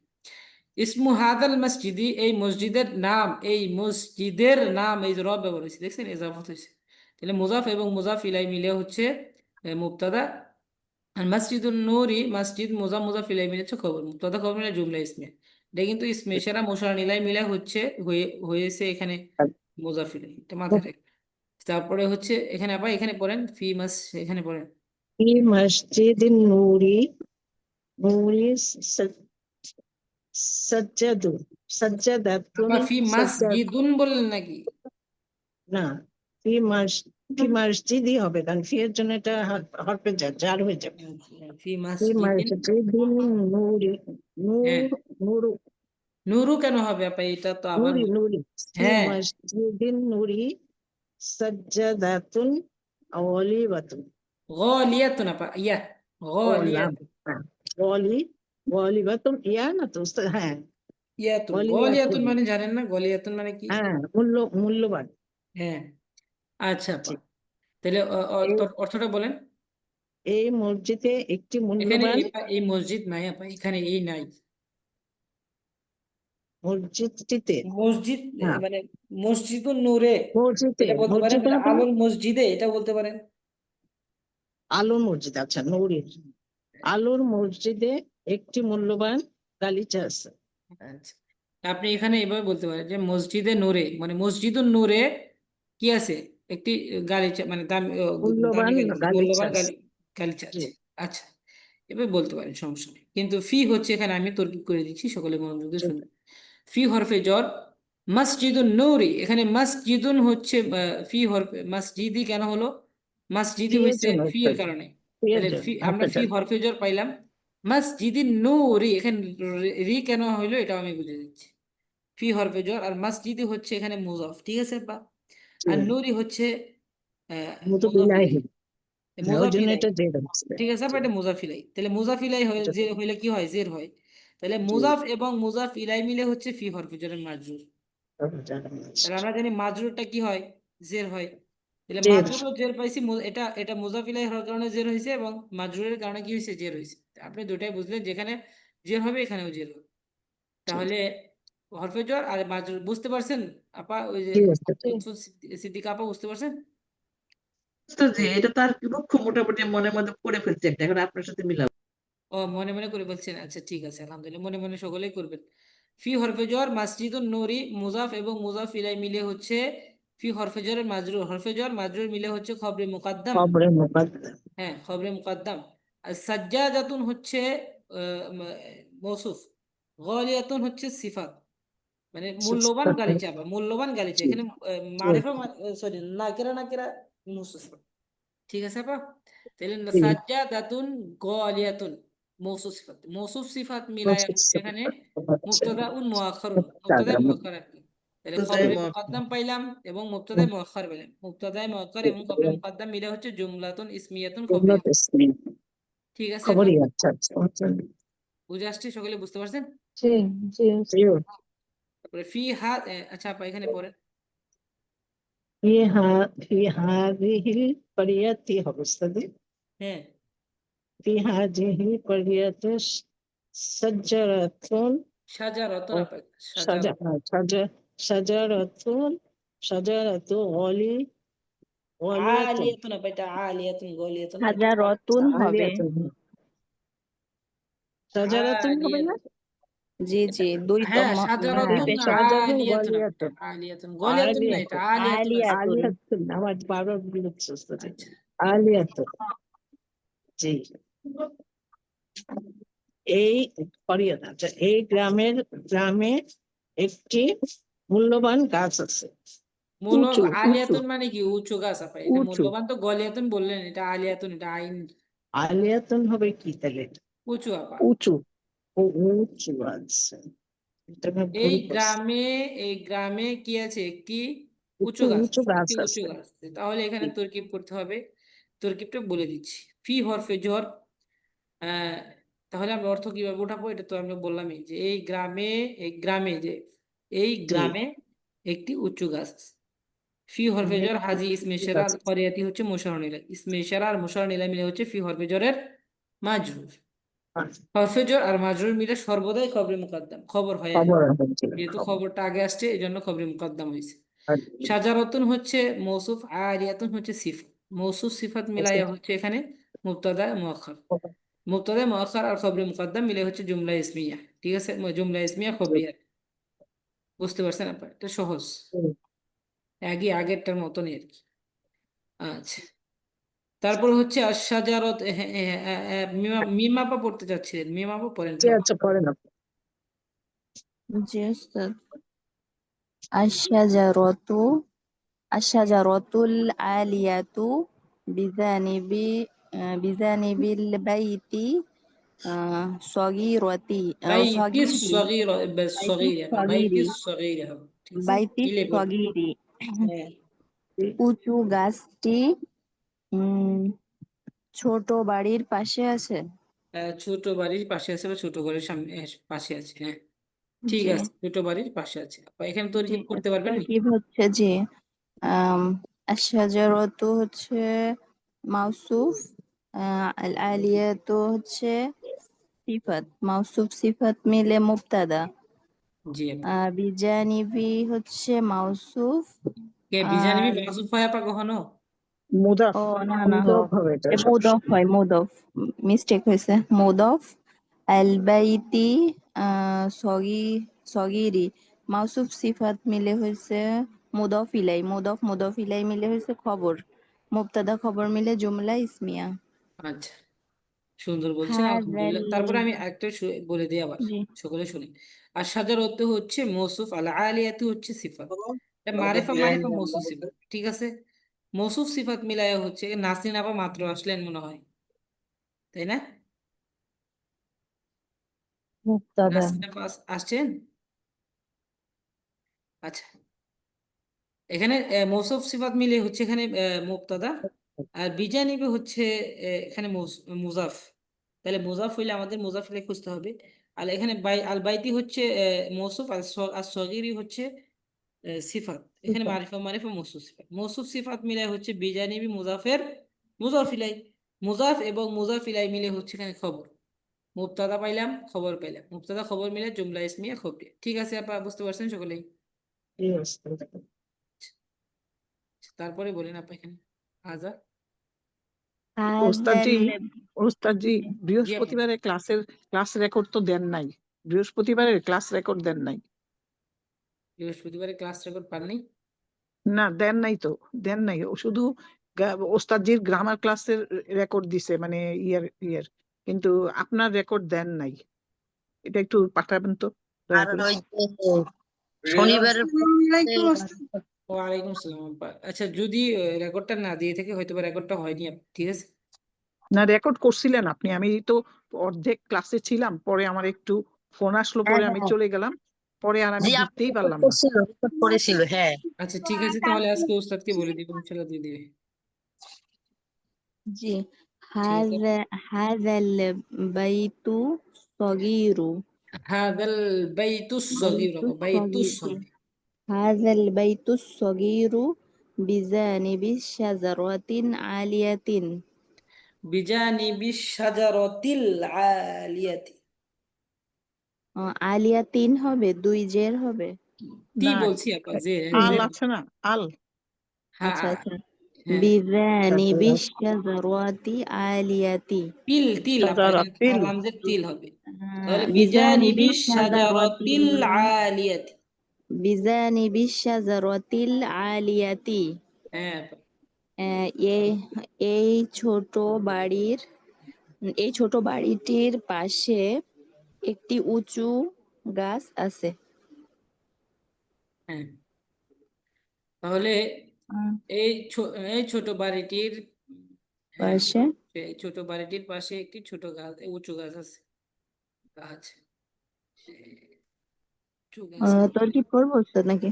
ইসমু হাদাল মসজিদি, এই মসজিদের নাম, এই মসজিদের নাম, এই যে রব ব্যবহার হয়েছে দেখছেন, এজাফত হয়েছে। তাহলে মুজাফ এবং মুজাফ ইলাই মিলে হচ্ছে মুবতাদা। আর মসজিদুন নূরি, মসজিদ মুজাফ ইলাই মিলে হচ্ছে খবর, মুবতাদা খবর মিলে জুমলা ইসমে। এটা কিন্তু ইসমে ইশারা মুশারা নিলাই মিলে হচ্ছে হয়েছে এখানে মুজাফ ইলাই, এটা মাথায় রাখবেন। তারপরে হচ্ছে এখানে আবার এখানে পড়েন ফি মাস, এখানে পড়েন في مسجد نوري نوري سجدوا سجدتم আবার ফি سجد মাসজিদুন বললেন নাকি? না في في مسجدই হবে, কারণ ফি এর জন্য এটা হরফে জার হয়ে যাবে। ফি في মাসজিদিন, مسجد نوري হ্যাঁ نور নুরু কেন হবে আপা, এটা তো আবার نوري نوري في হ্যাঁ مسجد نوري سجدتم غالبة গলিয়াতুন আপা, ইয়া ওলাম গলিয়াতুন, গলি গলিবাতুম ইয়া না তো হ্যাঁ ইয়াতুন, গলিবাতুম গলিয়াতুন মানে জানেন না, গলিয়াতুন মানে কি? হ্যাঁ মূল্যবান। হ্যাঁ আচ্ছা আপা, ঠিক। তাহলে এই অর্থটা বলেন। এই মসজিদে একটি এখানে মূল্যবান এই মসজিদ নাই আপা, এখানে এই নাই মসজিদটিতে মসজিদ, হ্যাঁ মানে মসজিদুন নূরে মসজিদে এটা বলতে পারেন, মসজিদে এটা হবে না, আলোর মসজিদে এটা বলতে পারেন। আলোর মসজিদ, আচ্ছা নূরের আলোর মসজিদে একটি মূল্যবান গালিচা আছে। আচ্ছা, আপনি এখানে এভাবে বলতে পারেন যে মসজিদে নূরে, মানে মসজিদুন নূরে কি আছে, একটি গালিচা, মানে দামি দামি মূল্যবান গালিচা, গালিচা মূল্যবান আছে। গালিচা জি আছে। আচ্ছা, এভাবে বলতে পারেন, সমস্যা নেই, কিন্তু ফি হচ্ছে এখানে আমি তরকিব করে দিচ্ছি, সকলে মনোযোগ দিয়ে জি। শুনবেন। ফি হরফে জর, মসজিদুন নূরি, এখানে মসজিদুন হচ্ছে ফি হরফে, মসজিদি কেন হলো, মসজিদি ফি এর হচ্ছে জন্য ফি এর কারণে, ফি এর তাহলে জন্য ফি আমরা হরফে ফি জার। হরফে জর পাইলাম। মসজিদিন নূরি, এখানে রি কেন হইলো এটাও আমি বুঝে দিচ্ছি। ফি হরফে জর, আর মসজিদি হচ্ছে এখানে মুজাফ, ঠিক আছে বা, জি আর নূরি হচ্ছে মুজাফ ইলাই, মুতবিলাহি হ্যাঁ ওই মুজাফ জন্য ইলাই, এটা জেড আছে। ঠিক আছে জি আপা, এটা মুজাফ ইলাই, তাহলে মুজাফ ইলাই এটা যে হইলে কি হয়, জের হয়। তাহলে জি মুজাফ এবং মুজাফ ইলাই মিলে হচ্ছে ফি হরফে জরের মাজরুর। হরফে জার তাহলে আমরা জানি মাজরুরটা কি হয়, জের হয়। তাহলে জের মাজরুর জের পাইছি, এটা এটা মুজাফ ইলাই হওয়ার কারণে জের হয়েছে, এবং মাজরুরের কারণে কি হয়েছে, জের হয়েছে। আপনি দুটাই বুঝলেন, যেখানে জের হবে এখানেও জের হবে। জি তাহলে হরফে জর আর মাজরুর বুঝতে পারছেন আপা, ওই যে জি আছে। লুৎফুল সিদ্দিকা আপা বুঝতে পারছেন? তো যে এটা তার লক্ষ্য মোটামুটি মনের মধ্যে করে ফেলছে একটা, এখন আপনার সাথে মিলাবো। ও মনে মনে করে বলছেন, আচ্ছা ঠিক আছে, আলহামদুলিল্লাহ, মনে মনে সকলেই করবেন। ফি হরফে জর মসজিদুন নূরি, মুজাফ এবং মুজাফ ইলাই মিলে হচ্ছে ফি হরফে জরের মাজরুর, হরফে জর মাজরুর মিলে হচ্ছে খবরে মুকাদ্দাম। খবরে মুকাদ্দাম হ্যাঁ খবরে মুকাদ্দাম। আর সাজ্জাদাতুন হচ্ছে মৌসুফ, গালিয়াতুন হচ্ছে সিফাত, মানে মূল্যবান গালিচা বা মূল্যবান গালিচা, জি এখানে জি মারিফা, সরি নাকিরা নাকিরা মুসুফ, ঠিক আছে আপা। তাহলে জি সাজ্জাদাতুন গালিয়াতুন মৌসুফ সিফাত, মৌসুফ সিফাত মিলায় হচ্ছে এখানে মুবতাদাউন মুআখারুন, মুবতাদায়ে মুআখার আর কি। তাহলে তো যাই খবরে হোক, মুকাদ্দাম পাইলাম এবং মুবতাদায়ে মুআখার পেলাম, মুবতাদায়ে মুআখার এবং খবরে মুকাদ্দাম মিলে হচ্ছে জুমলাতুন ইসমিয়াতুন খবরিয়া, ঠিক আছে আপা, খবরই আচ্ছা আচ্ছা আচ্ছা। বুঝে আসছে, সকলে বুঝতে পারছেন? জি জি জি তারপরে ফি হা, আচ্ছা আপা এখানে পড়েন। في هذه القرية অবস্থাতে হ্যাঁ في هذه القرية شجرة সাজারতুন আপা, সাজার, شجرة شجرة غالية আলিয়াতুন আপা, এটা আলিয়াতুন গলিয়াতুন না, এটা হাজারতুন হবে। عالية شجرة হবে না, আলিয়াতুন। জি জি দুই তো হ্যাঁ দুই সাজারতুন পেশ হবে। شجرة আলিয়াতুন আপা, غالية এটা আলিয়াতুন, গলিয়াতুন না, عالية এটা আলিয়াতুন আছে। আলিয়াতুন। عالية আমার বারবার বলছে আচ্ছা عالية জি। এই করিয়া আচ্ছা এই গ্রামে একটি মূল্যবান গাছ আছে, মূল উঁচু উঁচু আলিয়াতুন মানে কি, উঁচু গাছ আপা, এটা উঁচু মূল্যবান তো গলিয়াতুন বললেন, এটা আলিয়াতুন, এটা আইন, আলিয়াতন হবে কি তাহলে, উঁচু আপা। উঁচু ও উঁচু আছে, এটা আমি এই ভুল করছি, গ্রামে, এই গ্রামে কি আছে, একটি উঁচু উঁচু গাছ উঁচু আছে, গাছ একটি উঁচু আছে। গাছ আছে। তাহলে এখানে তরকিব করতে হবে, তরকিবটা বলে দিচ্ছি। ফি হরফে জর, আহ তাহলে আমরা অর্থ কিভাবে উঠাবো, এটা তো আমরা বললামই যে এই গ্রামে, এই গ্রামে যে এই জি গ্রামে একটি উঁচু গাছ আছে। ফি হরফে জর হাজি ইসমে ঠিক ইশারা আল আছে। করিয়াতি হচ্ছে মুশাররফ ইলাইহি, ইসমে ইশারা আর মুশাররফ ইলাইহি মিলে হচ্ছে ফি হরফে জরের মাজরুর। আচ্ছা, হরফে জর আর মাজরুর মিলে সর্বদাই খবরে মুকদ্দম, খবর হয় আগে, খবর হচ্ছে যেহেতু খবর। খবরটা আগে আসছে এই জন্য খবরে মুকদ্দম হয়েছে। আর শাজারাতুন হচ্ছে মৌসুফ, আরিয়াতুন হচ্ছে সিফাত, মৌসুফ সিফাত মিলাইয়া হচ্ছে এখানে মুবতাদা মুআক্খার, মুবতাদা মুআক্খার আর খবরে মুকদ্দম মিলে হচ্ছে জুমলা ইসমিয়া। ঠিক আছে, জুমলা ইসমিয়া খবরিয়া। বুঝতে পারছেন আপনার? এটা সহজ, একই আগেরটার মতনই আর কি। আচ্ছা, তারপর হচ্ছে আশ-শাজারাত, মিমাপা পড়তে চাচ্ছিলেন, মিমাপা পড়েন জি, তাহলে। আচ্ছা পড়েন আপনি। জি উস্তাদ। আশ-শাজারাতু আশ-শাজারাতুল আলিয়াতু বিজানিবি বিজানিবিল বাইতি সগীরতি বাইতি সগীরি সগীর, বাইতি সগীর হবে, বাইতি সগীরি সগীর হবে, ঠিক আছে, বাইতি মিলে পড়বে। সগীরি। হ্যাঁ, উঁচু গাছটি উম ছোট বাড়ির পাশে আছে। ছোট বাড়ির পাশে আছে বা ছোট ঘরের সামনে পাশে আছে, হ্যাঁ ঠিক জি আছে, ছোট বাড়ির পাশে আছে। আপা এখানে জি তরকিব করতে পারবেন নি? তরকিব হচ্ছে জি আম আশ-শাজারাতু হচ্ছে মাউসুফ, আল আলিয়াতু হচ্ছে সিফাত, মাউসুফ সিফাত মিলে মুবতাদা, জি আপা। বিজানিবি হচ্ছে মাউসুফ কে বিজানিবি আর মাহযুফ হয় আপা কখনো? মুদাফ, ও না না মুদাফ হবে এটা মুদফ সবসময়। হয়, মুদফ, মিস্টেক হয়েছে, মুদফ। আল বাইতি সগিরি মাউসুফ সিফাত মিলে হয়েছে মুদফ ইলাই, মুদফ ইলাই মিলে হয়েছে খবর, মুবতাদা খবর মিলে জুমলা ইসমিয়া। আচ্ছা, সুন্দর বলছেন, হাযাল আলহামদুলিল্লাহ। তারপরে আমি একটা বলে দিই আবার, জি সকলে শুনি। আর সাজার অর্থ হচ্ছে মৌসুফ, আল আলিয়াতু হচ্ছে সিফাত, মারিফা মারিফা মৌসুফ সিফাত, ঠিক আছে। মৌসুফ সিফাত মিলায়া হচ্ছে, নাসরিন আপা মাত্র আসলেন মনে হয়, তাই না? মুবতাদা। নাসরিন আপা আসছেন? আচ্ছা, এখানে মৌসুফ সিফাত মিলে হচ্ছে এখানে মুবতাদা, আর বিজানিবি হচ্ছে এখানে মুজাফ। তাহলে মুজাফ হইলে আমাদের মুজাফ ইলাইহি খুঁজতে হবে। আর এখানে আল বাইতি হচ্ছে মৌসুফ, আর সগীরি হচ্ছে সিফাত। এখানে মারিফা মারিফা মৌসুফ সিফাত, মৌসুফ সিফাত মিলে হচ্ছে বিজানিবি মুজাফের মুজাফ ইলাই, মুজাফ এবং মুজাফ ইলাই মিলে হচ্ছে এখানে খবর। মুবতাদা পাইলাম, খবর পাইলাম, মুবতাদা খবর মিলে জুমলা ইসমিয়া খবরিয়া। ঠিক আছে আপা, বুঝতে পারছেন সকলেই? জি, ওস্তাদ। তারপরে বলেন আপা এখানে আজা। ওস্তাদ জি, হাযাল ওস্তাদ জি, জি আপা। বৃহস্পতিবারের ক্লাস রেকর্ড তো দেন নাই, বৃহস্পতিবারের ক্লাস রেকর্ড দেন নাই। বৃহস্পতিবারে ক্লাস রেকর্ড পাননি? না, দেন নাই তো, দেন নাই। ও শুধু ওস্তাদজির গ্রামার ক্লাসের রেকর্ড দিছে, মানে ইয়ের, কিন্তু আপনার রেকর্ড দেন নাই। এটা একটু পাঠাবেন তো দয়া আর করে। ওই যে শনিবারের ওয়ালাইকুম আসসালাম আপা। আচ্ছা, যদি রেকর্ডটা না দিয়ে থাকে হয়তো বা রেকর্ডটা হয়নি ঠিক আছে। না, রেকর্ড করছিলেন আপনি, আমি তো অর্ধেক ক্লাসে ছিলাম, পরে আমার একটু ফোন আসলো, হ্যাঁ পরে আমি হ্যাঁ চলে গেলাম, পরে আর আমি জি আপনি ঢুকতেই রেকর্ড পারলাম না। করছিল, রেকর্ড করেছিল, হ্যাঁ। আচ্ছা ঠিক আছে, তাহলে আজকে উস্তাদকে বলে দিব, ইনশাআল্লাহ দিয়ে দিবে। জি ঠিক আছে। হাযাল বাইতু সগীরু হাদাল বাইতুস সগীর, বাইতু বাইতুস সগীর জি সগীর। হাযাল বাইতু সগীরু বিজানিবি শাজারাতিন আলিয়াতিন। বিজানিবিশ শাজারাতিল আলিয়াতি। আলিয়াতিন হবে, দুই জের হবে। তি না, বলছি আপা, যে আল যে আছে না, আল। আচ্ছা হ্যাঁ আচ্ছা হ্যাঁ। বিজানিবি শাজারাতি আলিয়াতি তিল তিল আপা, এখানে শাজারাতিল, রামজের তিল হবে। তাহলে বিজানিবি বিজানিবিশ শাজারাতিল শাজারাতিল আলিয়াতি। বিজানিবি শাজারাতিল আলিয়াতি। হ্যাঁ আপা। আহ, এই এই ছোট বাড়ির এই ছোট বাড়িটির পাশে একটি উঁচু গাছ আছে। হ্যাঁ, তাহলে এই ছোট বাড়িটির, হ্যাঁ, পাশে এই ছোট বাড়িটির পাশে একটি ছোট গাছ, উঁচু গাছ আছে, গাছ, উঁচু গাছ। তোর কি পড়বো উস্তাদ নাকি?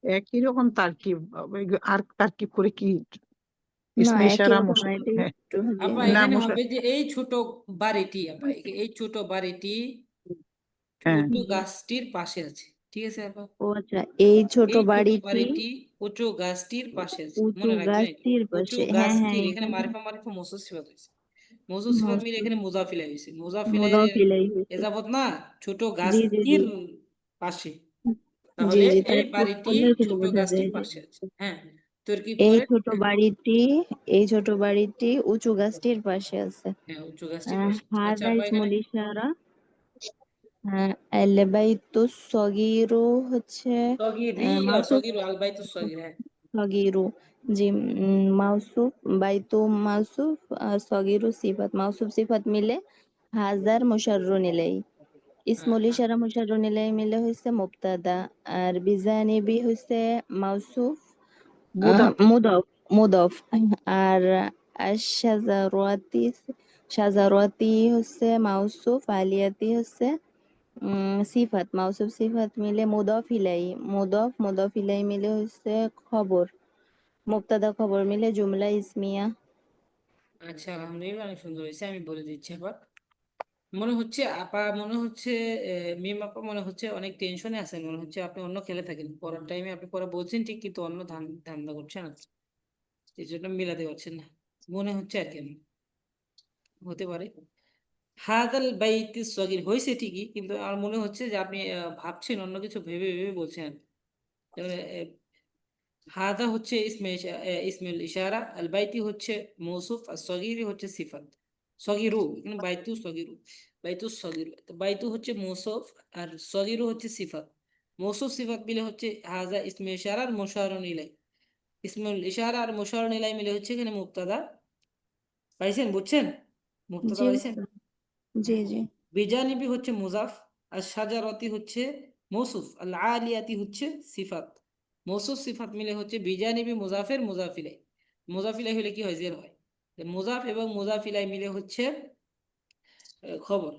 একই রকম তারকিব, আর তারকিব করে কি, না ইসমে একই ইশারা রকম না, এটা হ্যাঁ, একটু জি আপা না এখানে হবে যে এই ছোট বাড়িটি, আপা এই ছোট বাড়িটি হ্যাঁ উঁচু গাছটির পাশে আছে। ঠিক আছে আপা? ও আচ্ছা, এই ছোট এই ছোট বাড়িটি বাড়িটি উঁচু গাছটির পাশে আছে, উঁচু মনে রাখবেন এটা। গাছটির উঁচু পাশে, হ্যাঁ হ্যাঁ, গাছটির, এখানে এখানে মারিফা মারিফা মৌসুফ সিফাত হয়েছে। মৌসুফ সিফাত মিলে এখানে মুজাফিলা হয়েছে, মুজাফিলের মুদাফিলাই হয়েছে। এজাবত না, ছোট জি জি জি গাছটির পাশে। জি তাহলে জি, এই তাহলে বাড়িটি বললেই কিন্তু ছোট বোঝা যায় গাছটির যে পাশে আছে। হ্যাঁ, তরকিব এই করে। ছোট বাড়িটি, এই ছোট বাড়িটি উঁচু গাছটির পাশে আছে। হ্যাঁ, উঁচু গাছটির পাশে আছে। আচ্ছা হাদা আপা, এখানে ইসমুল ইশারা। আল বাইতু সগীরু হচ্ছে সগিরি, মাউসুফ। সগিরু, আল বাইতু সগির। হ্যাঁ, সগীরু, জি, মাউসুফ, বাইতু মাউসুফ, সগীরু সিফাত, মাউসুফ সিফাত মিলে হাজার মুশাররুন ইলাই। হ্যাঁ, ইসমুল হ্যাঁ। ইশারা মুশাররুন ইলাই মিলে হইছে মুবতাদা, আর বিজানিবি হইছে মাউসুফ, মুদাফ মুদফ, মুদফ। আর আশ-শাজারাতি, শাজারাতি হচ্ছে মাউসুফ, আলিয়াতি হচ্ছে সিফাত। মাউসুফ সিফাত মিলে মুদফ ইলাই, মুদফ ইলাই মিলে হচ্ছে খবর, মুবতাদা খবর মিলে জুমলা ইসমিয়া। আচ্ছা, আলহামদুলিল্লাহ, অনেক সুন্দর হয়েছে। আমি বলে দিচ্ছি আবার। মনে হচ্ছে আপা, মনে হচ্ছে মিম আপা মনে হচ্ছে অনেক টেনশনে আছেন, মনে হচ্ছে আপনি অন্য খেলে থাকেন, পড়ার টাইমে আপনি পড়া বলছেন ঠিক, কিন্তু অন্য ধান্দা করছেন আর কি। এই জন্য মিলাতে পারছেন না মনে হচ্ছে আর কি আমার। হতে পারে। হাদাল বাইতি সগির হয়েছে ঠিকই, কিন্তু আমার মনে হচ্ছে যে আপনি ভাবছেন অন্য কিছু, ভেবে ভেবে বলছেন। যেমন, হাদা হচ্ছে ইসমুল ইশারা, আল বাইতি হচ্ছে মৌসুফ, আর সগিরি হচ্ছে সিফাত। সগিরু, এখানে বাইতু সগিরু, বাইতু সগিরু, তো বাইতু হচ্ছে মৌসুফ, আর সগিরু হচ্ছে সিফাত। মৌসুফ সিফাত মিলে হচ্ছে হাজা ইসমুল ইশারা আর মুশারুন ইলাই। ইসমুল ইশারা আর মুশারুন ইলাই মিলে হচ্ছে এখানে মুবতাদা। পাইছেন, বুঝছেন? মুবতাদা জি পাইছেন? উস্তাদ, জি হ্যাঁ। জি। বিজানিবি হচ্ছে মুজাফ, আর সাজারতি হচ্ছে মৌসুফ, আল আলিয়াতি হচ্ছে সিফাত। মৌসুফ সিফাত মিলে হচ্ছে বিজানিবি মুজাফের মুজাফিলাই। মুজাফিলাই হলে কি হয়, জের হয়। তো মুজাফ এবং মুজাফিলাই মিলে হচ্ছে খবর।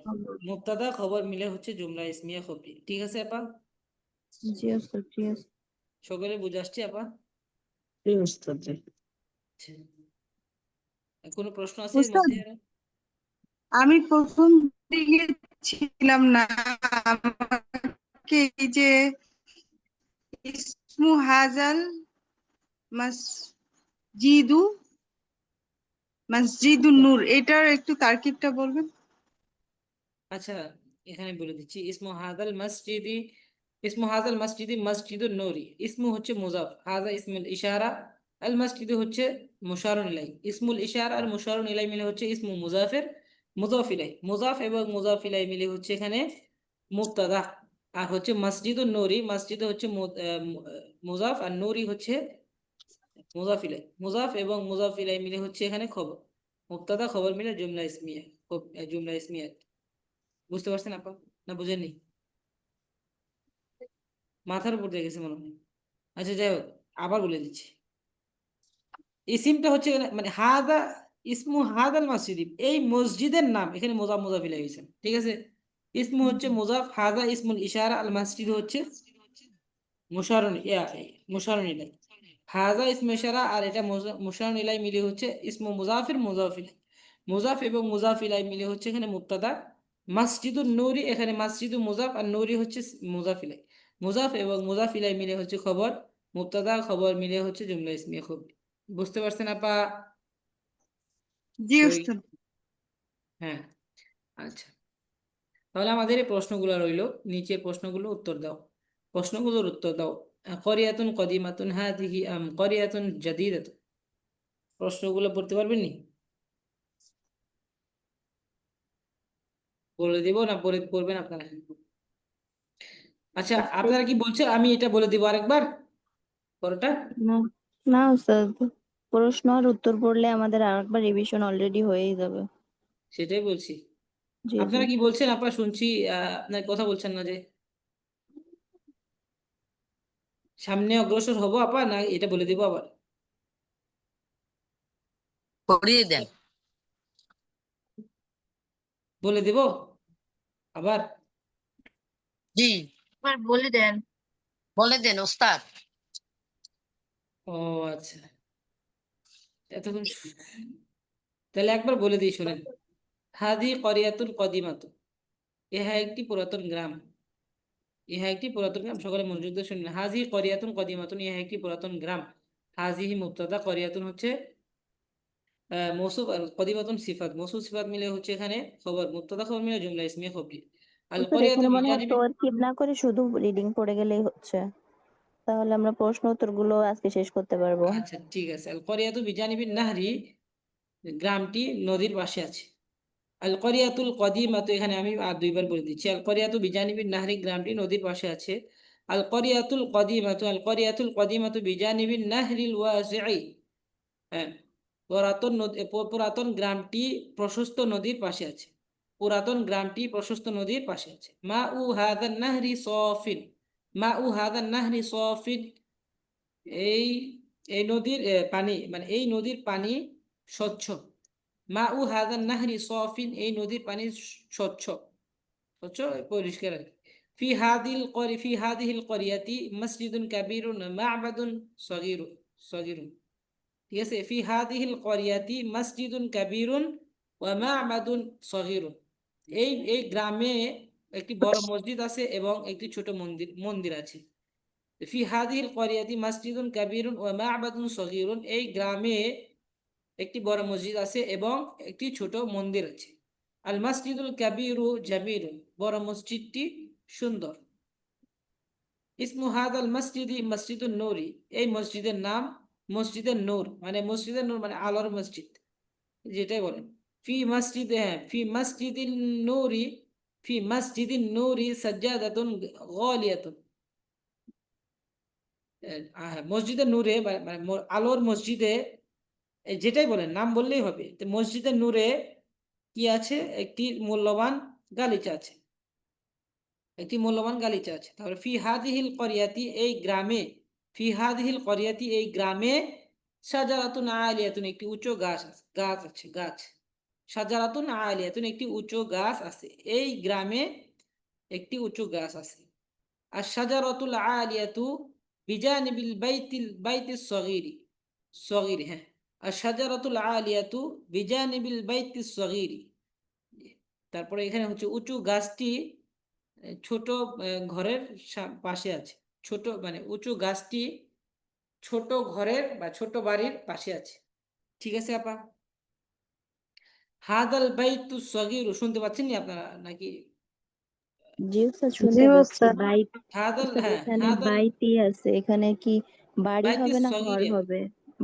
মুবতাদা খবর মিলে হচ্ছে জুমলা ইসমিয়া খবরি। ঠিক আছে আপা? জি উস্তাদ, জি উস্তাদ। সকলে বুঝে আসছে আপা? জি উস্তাদ জি। আচ্ছা। কোনো প্রশ্ন আছে এর উস্তাদ, মধ্যে আরো? আমি প্রথম দিকে ছিলাম না, আমাকে এই যে ইসমু হাজাল মসজিদু, মসজিদুন নূর, এটার একটু তারকিবটা বলবেন? আচ্ছা, এখানে বলে দিচ্ছি। ইসমু হাজাল মসজিদি মসজিদুন নূরি। ইসমু হচ্ছে মুজাফ, হাজা ইসমুল ইশারা, আল মসজিদ হচ্ছে মুশারুন ইলাই। ইসমুল ইশারা আর মুশারুন ইলাই মিলে হচ্ছে ইসমু মুজাফের মুজাফ ইলাই। মুজাফ এবং মুজাফ ইলাই মিলে হচ্ছে এখানে মুবতাদা। আর হচ্ছে মসজিদুন নূরি, মসজিদ হচ্ছে মুজাফ, আর নূরি হচ্ছে মুজাফ ইলাই। মুজাফ এবং মুজাফ ইলাই মিলে হচ্ছে এখানে খবর। মুবতাদা খবর মিলে জুমলা ইসমিয়া, জুমলা ইসমিয়া। বুঝতে পারছেন আপা, না বুঝেননি? মাথার উপর দিয়ে গেছে মনে হয়। আচ্ছা, যাই হোক, আবার বলে দিচ্ছি। ইসিমটা হচ্ছে মানে হাদা, ইসমু হাদাল মসজিদ, এই মসজিদের নাম, এখানে মোজাফ মুজাফিল হয়েছে। ঠিক আছে? ইসমু হচ্ছে মুজাফ, হাদা ইসমুল ইশারা, আল মসজিদ হচ্ছে মুশারুন মুশারুন ইলাই। হাজা ইসমু ইশারা আর এটা মুশারুন ইলাই মিলে হচ্ছে ইসমু মুজাফির মুজাফিল। মুজাফ এবং মুজাফ ইলাই মিলে হচ্ছে এখানে মুবতাদা। মসজিদুন নূরি, এখানে মসজিদু মুজাফ আর নূরি হচ্ছে মুজাফ ইলাই। মুজাফ এবং মুজাফ ইলাই মিলে হচ্ছে খবর। মুবতাদা খবর মিলে হচ্ছে জুমলা ইসমিয়া খবর। বুঝতে পারছেন আপা? জি কই? উস্তাদ। হ্যাঁ। আচ্ছা, তাহলে আমাদের এই প্রশ্নগুলো রইলো, নিচের প্রশ্নগুলো উত্তর দাও। প্রশ্নগুলোর উত্তর দাও। করিয়াতুন কদিমাতুন হাদিহি আম করিয়াতুন জাদিদাতুন। প্রশ্নগুলো পড়তে পারবেন নি? বলে দিব না, পড়বেন আপনারা? আচ্ছা, আপনারা কি বলছেন আমি এটা বলে দিব আরেকবার পরোটা? না, না উস্তাদ, প্রশ্ন আর উত্তর পড়লে আমাদের আরেকবার রিভিশন অলরেডি হয়েই যাবে। সেটাই বলছি। জি জি। আপনারা কি বলছেন আপা? শুনছি আপনার কথা বলছেন না যে। সামনে অগ্রসর হবো আপা, না এটা বলে দিব আবার? পড়িয়ে দেন। বলে দিব আবার? জি, এবার বলে দেন ওস্তাদ। ও আচ্ছা, এতক্ষণ তাহলে একবার বলে দিই, শুনেন। হাদি করিয়াতুল কদিমাতু, ইহা একটি পুরাতন গ্রাম। ইহা একটি পুরাতন গ্রাম। সকলে মনোযোগ দিয়ে শুনবেন। হাজিহি করিয়াতুন কদিমাতুন, ইহা একটি পুরাতন গ্রাম। হাজিহি মুবতাদা, করিয়াতুন হচ্ছে মৌসুফ, আর কদিমাতুন সিফাত। মৌসুফ সিফাত মিলে হচ্ছে এখানে খবর, মুবতাদা খবর মিলে জুমলা ইসমিয়া খবরি। আল হুজুর করিয়াতু এখানে মনে হয় বিজানিবি, তরকিব না করে শুধু রিডিং পড়ে গেলেই হচ্ছে, তাহলে আমরা প্রশ্ন উত্তরগুলো আজকে শেষ করতে পারবো। আচ্ছা ঠিক আছে। আল করিয়াতু বিজানিবিন নাহরি, গ্রামটি নদীর পাশে আছে। আল করিয়াতুল কদিমাতু, এখানে আমি আর দুইবার বলে দিচ্ছি। আল করিয়াতু বিজানিবিন নাহরি, গ্রামটি নদীর পাশে আছে। আল করিয়াতুল কদিমাতু, আল করিয়াতুল কদিমাতু বিজানিবিন নাহরিল ওয়াসিই, হ্যাঁ, পুরাতন নদী, পুরাতন গ্রামটি প্রশস্ত নদীর পাশে আছে। পুরাতন গ্রামটি প্রশস্ত নদীর পাশে আছে। মা উ হাদান নাহরি সফিন, মা উ হাদান নাহরি সফিন, এই এই নদীর পানি, মানে এই নদীর পানি স্বচ্ছ। মা উ হাদান নাহরি সফিন, এই নদীর পানি স্বচ্ছ, স্বচ্ছ পরিষ্কার আর কি। ফি হাদিহিল করিয়াতি মসজিদুন কাবীরুন মা'বাদুন সগীরুন, সগীরুন, ঠিক আছে। ফি হাদিহিল করিয়াতি মসজিদুন কাবীরুন ওয়া মা'বাদুন সগীরুন, এই গ্রামে একটি বড় মসজিদ আছে এবং একটি ছোট মন্দির আছে। ফি হাদিহিল করিয়াতি মসজিদুন কাবীরুন ওয়া মা'বাদুন সগীরুন, এই গ্রামে একটি বড় মসজিদ আছে এবং একটি ছোট মন্দির আছে। আল মসজিদুল কাবীরু জামিলুন, বড় মসজিদটি সুন্দর। ইসমু হাদাল মসজিদি মসজিদুন নূরি, এই মসজিদের নাম মসজিদের নূর, মানে মসজিদের নূর মানে আলোর মসজিদ, যেটাই বলেন। ফি মসজিদে, হ্যাঁ, ফি মসজিদিন নূরি, ফি মসজিদিন নূরি সাজ্জাদাতুন গালিয়াতুন, মসজিদের নূরে মানে আলোর মসজিদে, যেটাই বলেন নাম বললেই হবে। তো মসজিদের নূরে কি আছে? একটি মূল্যবান গালিচা আছে, একটি মূল্যবান গালিচা আছে। তাহলে ফি হাদিহিল করিয়াতি, এই গ্রামে, ফি হাদিহিল করিয়াতি, এই গ্রামে শাজারাতুন আলিয়াতুন, একটি উঁচু গাছ আছে, গাছ আছে, গাছ। শাজারাতুন আলিয়াতুন, একটি উঁচু গাছ আছে, এই গ্রামে একটি উঁচু গাছ আছে। আর শাজারাতুল আলিয়াতু বিজানিবিল বাইতিস সগীরি, সগীর, হ্যাঁ, আর শাজারাতুল আলিয়াতু বিজানিবিল বাইতিস সগীরি, তারপরে এখানে হচ্ছে উঁচু গাছটি ছোট ঘরের পাশে আছে। ছোট মানে উঁচু গাছটি ছোট ঘরের বা ছোট বাড়ির পাশে আছে। ঠিক আছে আপা? হাদাল বাইতু সগীরু, শুনতে পাচ্ছেন নি আপনারা নাকি? জি স্যার, শুনতে পাচ্ছি। বাইত, হাদাল, স্যার হ্যাঁ, এখানে হাদাল বাইতই আছে, এখানে কি বাড়ি বাইতু হবে না ঘর সগীর, হবে?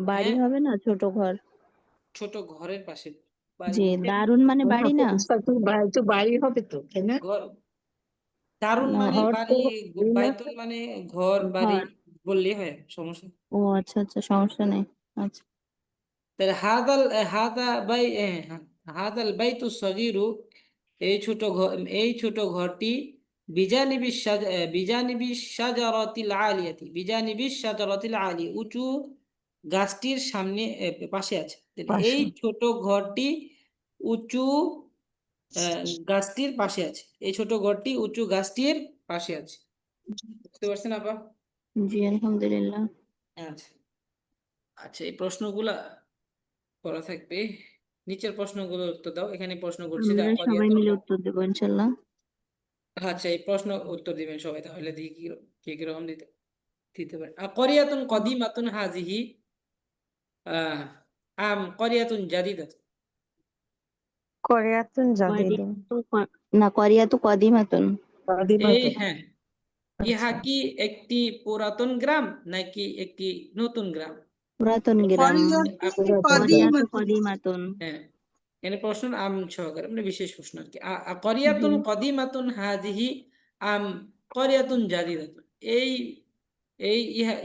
বাড়ি হ্যাঁ, হবে না ছোট ঘর? ছোট ঘরের পাশে। বাড়ি জি, বলতে দারুন মানে বাড়ি না? তো বাড়ি হবে তো, তাই না? ঘর, দারুন না, মানে ঘর তো বাড়ি, বাড়ি না? বাইতুল মানে ঘর বাড়ি ঘর। বললেই হয়, সমস্যা নেই। ও আচ্ছা আচ্ছা, সমস্যা নেই। আচ্ছা। তাহলে হাদাল বাইতু সগীরু, এই ছোট ঘর, এই ছোট ঘরটি বিজানিবি শাজারাতিল আলিয়াতি, বিজানিবি শাজারাতিল আলিয়া, উঁচু গাছটির সামনে পাশে আছে। তাহলে এই ছোট ঘরটি উঁচু গাছটির পাশে আছে, এই ছোট ঘরটি উঁচু গাছটির পাশে আছে। বুঝতে পারছেন আপা? জি আলহামদুলিল্লাহ। আচ্ছা, আচ্ছা, এই প্রশ্নগুলা করা থাকবে। নিচের প্রশ্নগুলোর উত্তর দাও। এখানে প্রশ্ন করছে যে আমরা সবাই মিলে উত্তর দেবো ইনশাল্লাহ। আচ্ছা, এই প্রশ্ন উত্তর দিবেন সবাই, তাহলে দেখি কি কিরকম দিতে দিতে পারে। করিয়াতুন কদিমাতুন হাজিহি আহ করিয়াতুন জাদিদাতুন, করিয়াতুন জাদিদুন। করিয়া তো কদিমাতুন। এই, হ্যাঁ, ইহা কি একটি পুরাতন গ্রাম নাকি একটি নতুন গ্রাম? পুরাতন গ্রাম। করিয়াতুন করিয়া তো কদিমাতুন। কদিমাতুন। হ্যাঁ, এখানে প্রশ্ন আম সহকারে, মানে বিশেষ প্রশ্ন আর কি। করিয়াতুন জি। কদিমাতুন হাজিহি আম করিয়াতুন জাদিদাতুন, এই এই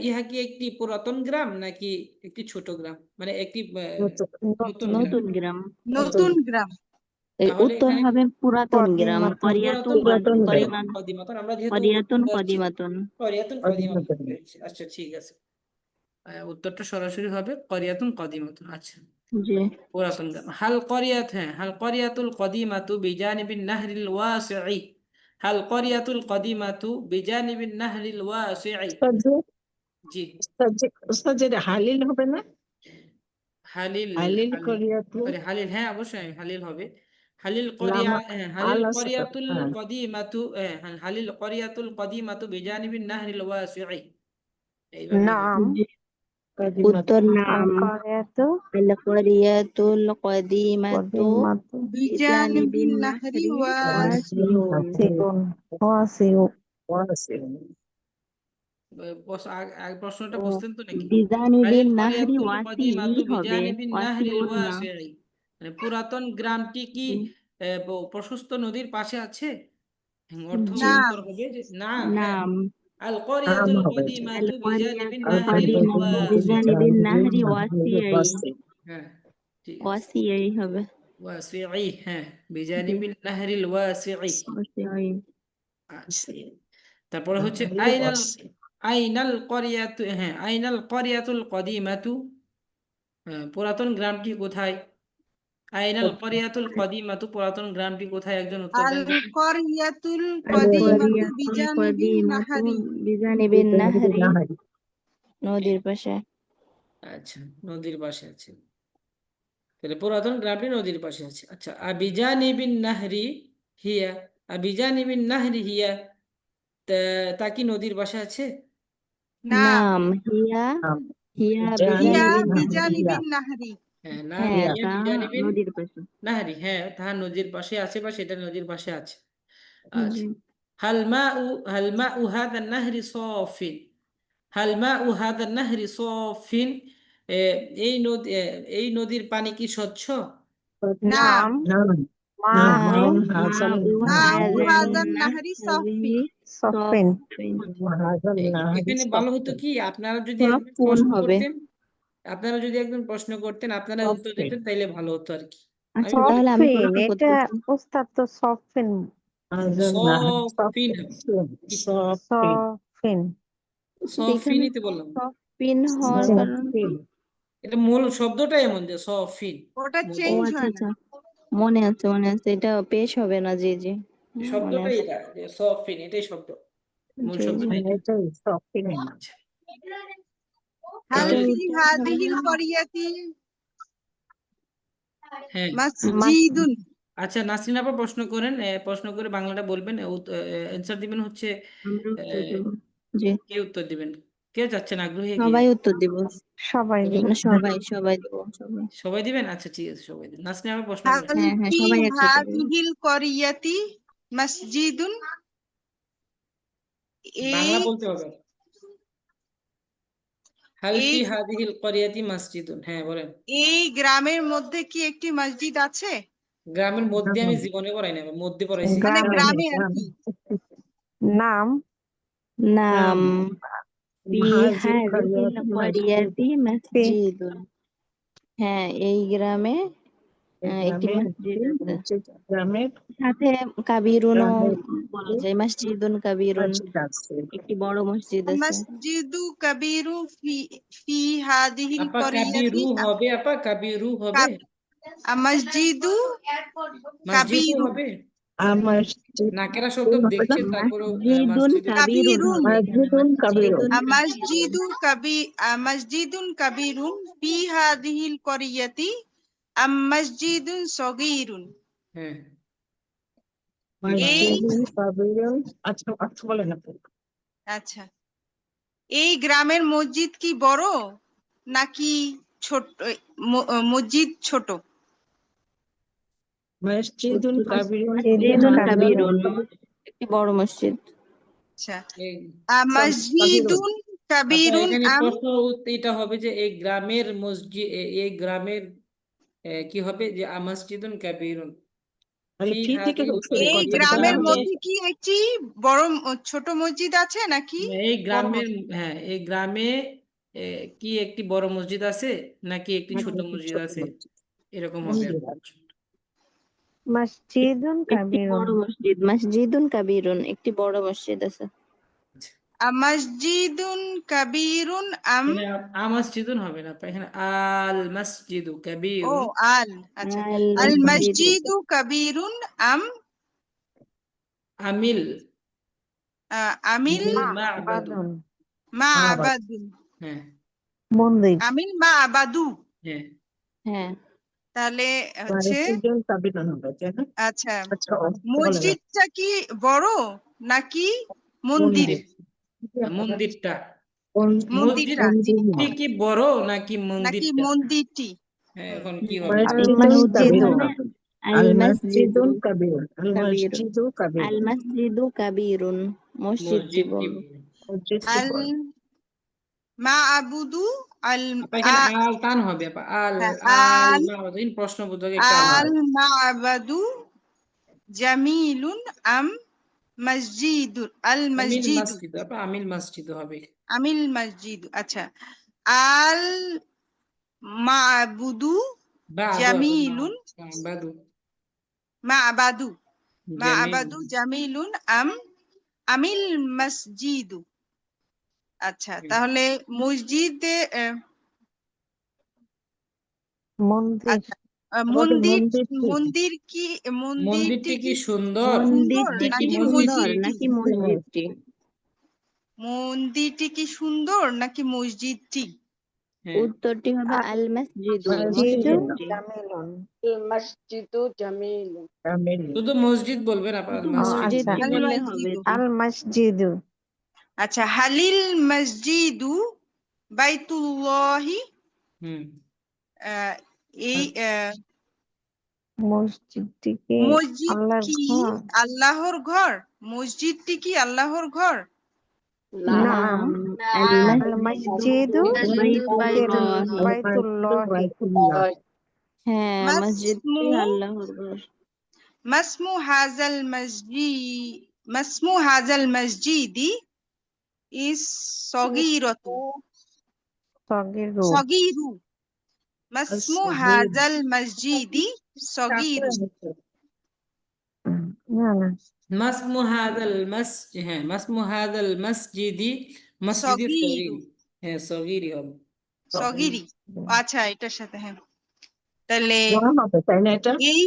ইহা কি একটি পুরাতন গ্রাম নাকি একটি ছোট গ্রাম, মানে একটি নতুন গ্রাম? নতুন গ্রাম। নতুন গ্রাম। এর তাহলে উত্তর এখানে হবে পুরাতন গ্রাম। কদিমাতুন। করিয়াতুন করিয়াতুন কদিমাতুন, আমরা যেহেতু উত্তর করিয়াতুন যাচ্ছি কদিমাতুন। করিয়াতুন কদিমাতুন পেয়েছি। আচ্ছা ঠিক আছে, উত্তরটা সরাসরি হবে করিয়াতুন কদিমাতুন। আচ্ছা, জি। পুরাতন গ্রাম। হাল করিয়াতুল কদিমাতু বিজানিবিন নাহরিল ওয়াসিই, হাল করিয়াতুল কদিমাতু বিজানিবিন নাহরিল ওয়াসিই, জি। ওস্তাদ, হালিল হবে না? হালিল, হালিল হালিল, করিয়াতুন। হালিল, হ্যাঁ অবশ্যই হালিল হবে। হালিল লাম করিয়া হালিল আল আছে তো, করিয়াতুল হ্যাঁ কদিমাতু হালিল করিয়াতুল কদিমাতু বিজানিবিন নাহরিল ওয়াসি'i এইভাবে হবে। নাম জি। কাদিমাতু উত্তর আল নাম কারিয়াতু আল করিয়াতুল কদিমাতু কদিমাতু বিজানিবিন নাহরি ওয়াসিউন। সিউন ওয়াসিউ ওয়াসিউন। প্রশ্নটা ও বুঝতেন তো নাকি? বিজানিবিন হালিল নাহরি করিয়াতুল ওয়াসিই কদিমাতু হবে, বিজানিবিন নাহরিল ওয়াসিউন না। ওয়াসি'i মানে পুরাতন গ্রামটি কি জি প্রশস্ত নদীর পাশে আছে? অর্থ জি উত্তর হবে যে না। হ্যাঁ, নাম আল নাম করিয়াতুল হবে যে আল কদিমাতু বিজানিবিন করিয়াতুল আল নাহরিল কদিমাতু কাদিমাতু ওয়াসি'i। বিজানিবিন বিজানিবিন নাহরি নাহরিল ওয়াসিই। ওয়াসি। হ্যাঁ, ঠিক আছে। ওয়াসিই হবে। ওয়াসি'i, হ্যাঁ, জি বিজানিবিল নাহরিল ওয়াসি'i। ওয়াসিই। আচ্ছা, তারপরে হচ্ছে নাহরিল আইনাল ওয়াসি। আইনাল করিয়াতু, হ্যাঁ, আইনাল করিয়াতুল কদিমাতু, পুরাতন গ্রামটি কোথায়? আইনাল করিয়াতুল কদিমাতু, পুরাতন গ্রামটি কোথায়? একজন উত্তর দেন দেখি। করিয়াতুল আল কদিমাতু করিয়াতুল বিজানিবিন কদিমাতু নাহারি। বিজানিবিন বিজানিবিন নাহরি নাহরি। নদীর পাশে। আচ্ছা, নদীর পাশে আছে, তাহলে পুরাতন গ্রামটি নদীর পাশে আছে। আচ্ছা, আবিজানিবিন নাহরি হিয়া, আবিজানিবিন নাহরি হিয়া, তা কি নদীর পাশে আছে? নাম নাম হিয়া নাম হিয়া হিয়া বিজানিবিন বিজানিবিন নাহরি। হিয়া। বিজানিবিন নাহারি। হ্যাঁ, নাম হ্যাঁ হিয়া হিয়া তা বিজানিবিন নদীর পাশে। নাহরি, হ্যাঁ, তাহা নদীর পাশে আছে বা সেটা নদীর পাশে আছে। জি আচ্ছা, হাল মাউ হাদা নাহরি সাফিন, হাল মাউ হাদা নাহরি সাফিন, এ, এই নদীর পানি কি স্বচ্ছ? নাম নাম নাম মা নাম নাম মাউ মা হাসাল উ মাউ নাহরি হাযান হাদান নাহারি নাহরি সাফিন। সফিন সাফিন। হাসাল নাহরি এখানে ভালো হতো সাফিন। কি আপনারা যদি একজন সাফুন প্রশ্ন হবে। করতেন, আপনারা উত্তর সাফিন দিতেন, তাইলে ভালো হতো আর কি। আমি আচ্ছা বলি তাহলে আমি সফিন প্রশ্ন এটা করতেছি। ওস্তাদ তো সফিন হাসাল নাহরি সফিন সাফিন। হবে কি? সাফিন সফিন কিন্তু এখানে সফিনই তো বললাম। সাফিন হওয়ার জি কারণ কি? সাফিন। এটা মূল শব্দটাই এমন যে সফিন, ওটা মূল ও চেঞ্জ শব্দ, আচ্ছা হয় না। আচ্ছা, মনে আছে এটা পেশ হবে না। জি জি মনে শব্দটাই আছে। এটা যে সফিন, এটাই শব্দ, মূল জি জি শব্দটাই এটা। এটাই সাফিনের নাম। আচ্ছা, হাল এটা তাহলে ফি উত্তর হাদিহিল হবে করিয়াতি হ্যাঁ, মাস মসজিদুন। আচ্ছা, নাসরিন আপা প্রশ্ন করেন, প্রশ্ন করে বাংলাটা বলবেন, অ্যান্সার দিবেন হচ্ছে। আমরা উত্তর আহ, দেব। জি কে উত্তর দিবেন? কে যাচ্ছেন, আগ্রহী কে? সবাই উত্তর দিব। সবাই বলেন। দিব না সবাই দেব সবাই। সবাই দিবেন? আচ্ছা, ঠিক আছে, সবাই দিন। নাসরিন আপা প্রশ্ন হাল করেন। হ্যাঁ হ্যাঁ ফি সবাই একসাথে দেব। হাদিহিল করিয়াতি মসজিদুন। বাংলা এই বলতে হবে। হাল এই ফি হাদিহিল করিয়াতি মসজিদুন, হ্যাঁ বলেন। এই গ্রামের মধ্যে কি একটি মসজিদ আছে? গ্রামের মধ্যে আমি নাম জীবনে পড়াই না, আমি মধ্যে পড়াইছি। মানে গ্রামে গ্রামে আর কি। নাম নাম নাম ফি হাজিল হাযিহিল করিয়াত মসজিদ। করিয়াতি মসজিদুন। হ্যাঁ এই গ্রামে একটি গ্রামের মসজিদ আছে। মসজিদ, গ্রামের সাথে কাবিরুনও গ্রামের বলা যায়, মসজিদুন কাবিরুন, মসজিদ আছে। একটি বড় মসজিদ আছে। মসজিদু কাবীরু ফি ফি হাদিহিল আপা কাবিরু করিয়াতি। হবে, আপা কাবিরু হবে, মসজিদু মসজিদও কাবীরুন। হবে। মসজিদ নাকেরা শব্দ দেখছে, তারপরও মসজিদুন মসজিদে কাবিরুন কাবীরুন। হবে এখানে, মসজিদুন কাবিরুন। মসজিদুন কাবিরুন। মসজিদুন কাবীরুন ফি হাদিহিল করিয়াতি মসজিদুন সগীরুন। হ্যাঁ, কি বাংলা? এই মসজিদুন কাবিরুন। আচ্ছা আচ্ছা বলেন আপনি। আচ্ছা, এই গ্রামের মসজিদ কি বড় নাকি ছোট? মসজিদ ছোট? মসজিদুন কাবিরুন ফি মসজিদুন হাযিল কাবিরুন একটি বড় মসজিদ। আচ্ছা, এই কাবিরুন। মসজিদুন আপা কাবীরুন এখানে প্রশ্ন এটা হবে যে এই গ্রামের মসজিদ, এই গ্রামের কি হবে যে মসজিদুন কাবিরুন তাহলে ফি ফি থেকে হাদিহিল শুরু এই করিয়াতি, করতে হবে, এটা গ্রামের হবে মধ্যে কি একটি বড় ছোট মসজিদ আছে নাকি এই বড় গ্রামের, মসজিদ? হ্যাঁ এই গ্রামে কি একটি বড় মসজিদ আছে নাকি একটি ছোট নাকি মসজিদ ছোট আছে, মসজিদ? এরকম হবে আর মসজিদ কি। আছে। মসজিদুন একটি কাবিরুন বড় মসজিদ, মসজিদুন কাবিরুন একটি বড় মসজিদ আছে। মসজিদুন কাবীরুন এখানে মসজিদুন হবে না আপা, এখানে আল মসজিদু ও কাবীরুন, আচ্ছা, আল আল মসজিদ মসজিদু কাবীরুন আমিল আমিল মা'বাদু, বাদুন মা'বাদুন। হ্যাঁ মন্দির আমিল মা'বাদু। হ্যাঁ হ্যাঁ তাহলে হচ্ছে সিজন কাবিরুন হবে তাই না? আচ্ছা আচ্ছা বলেন। মসজিদটা কি বড় নাকি মন্দির? মন্দিরটা মন্দিরটা জি মসজিদটি কি বড় নাকি নাকি মন্দিরটা? মন্দিরটি? হ্যাঁ, হুম। এখন কি হবে? মসজিদ মানে আল মাসজিদু কাবিরুন আল কাবীরুন। মসজিদু কাবিরুন আল মাসজিদু কাবীরুন, মসজিদটি মসজিদটি বড়। মসজিদটি আল বড়। মা'বুদু আল আপা এখানে আ- আল টান হবে আপা, আল হ্যাঁ, আল আল মাহমুদিন প্রশ্নবোধক একটা আল আল হবে। মা'বাদু জামিলুন আম মসজিদুন আল আমিল মসজিদু মসজিদ আপা, আমিল মসজিদ হবে। আমিল মসজিদু। আচ্ছা আল মা'বুদু বাদু আপা, জামিলুন বাদু মা'বাদু জামিল। মা'বাদু জামিলুন আম আমিল মসজিদু। আচ্ছা তাহলে মসজিদে মন্দির। আচ্ছা মন্দির মন্দিরটি মন্দির কি মন্দিরটি মন্দিরটি কি কি সুন্দর মন্দিরটি নাকি কি নাকি সুন্দর মসজিদটি? নাকি মসজিদটি? মন্দিরটি কি সুন্দর নাকি মসজিদটি? হ্যাঁ, উত্তরটি হবে আল মাসজিদু, মসজিদু মসজিদটি। জামিলুন। কামিল। শুধু মসজিদ বলবেন আপা, শুধু ও মসজিদ আচ্ছা, মসজিদটি আল বললে হবে মসজিদু। তো। আল মসজিদু। আচ্ছা হালিল মসজিদু বাইতুল্লাহি হুম এই মসজিদটি কি মসজিদ আল্লাহর কি ঘর? আল্লাহর ঘর? মসজিদটি কি আল্লাহর ঘর? নাম আল আল মসজিদু বাইতুল্লাহি। বাইতুল্লাহি। হ্যাঁ, মাসমু মসজিদটি আল্লাহর ঘর। মাসমু হাজাল মসজিদ মাসমু হাজাল মসজিদি ইস সগীরাতু সগীরু। সগীরু মাসমু হাজাল মসজিদি সগীরু। না না, মাসমু হাদাল মসজিদ, হ্যাঁ মাসমু হাদাল মসজিদি, মসজিদি সগীরু সগীর, হ্যাঁ সগীরই হবে। সগীরি। আচ্ছা এটার সাথে হ্যাঁ তাহলে বড় হবে তাই না এটা? এই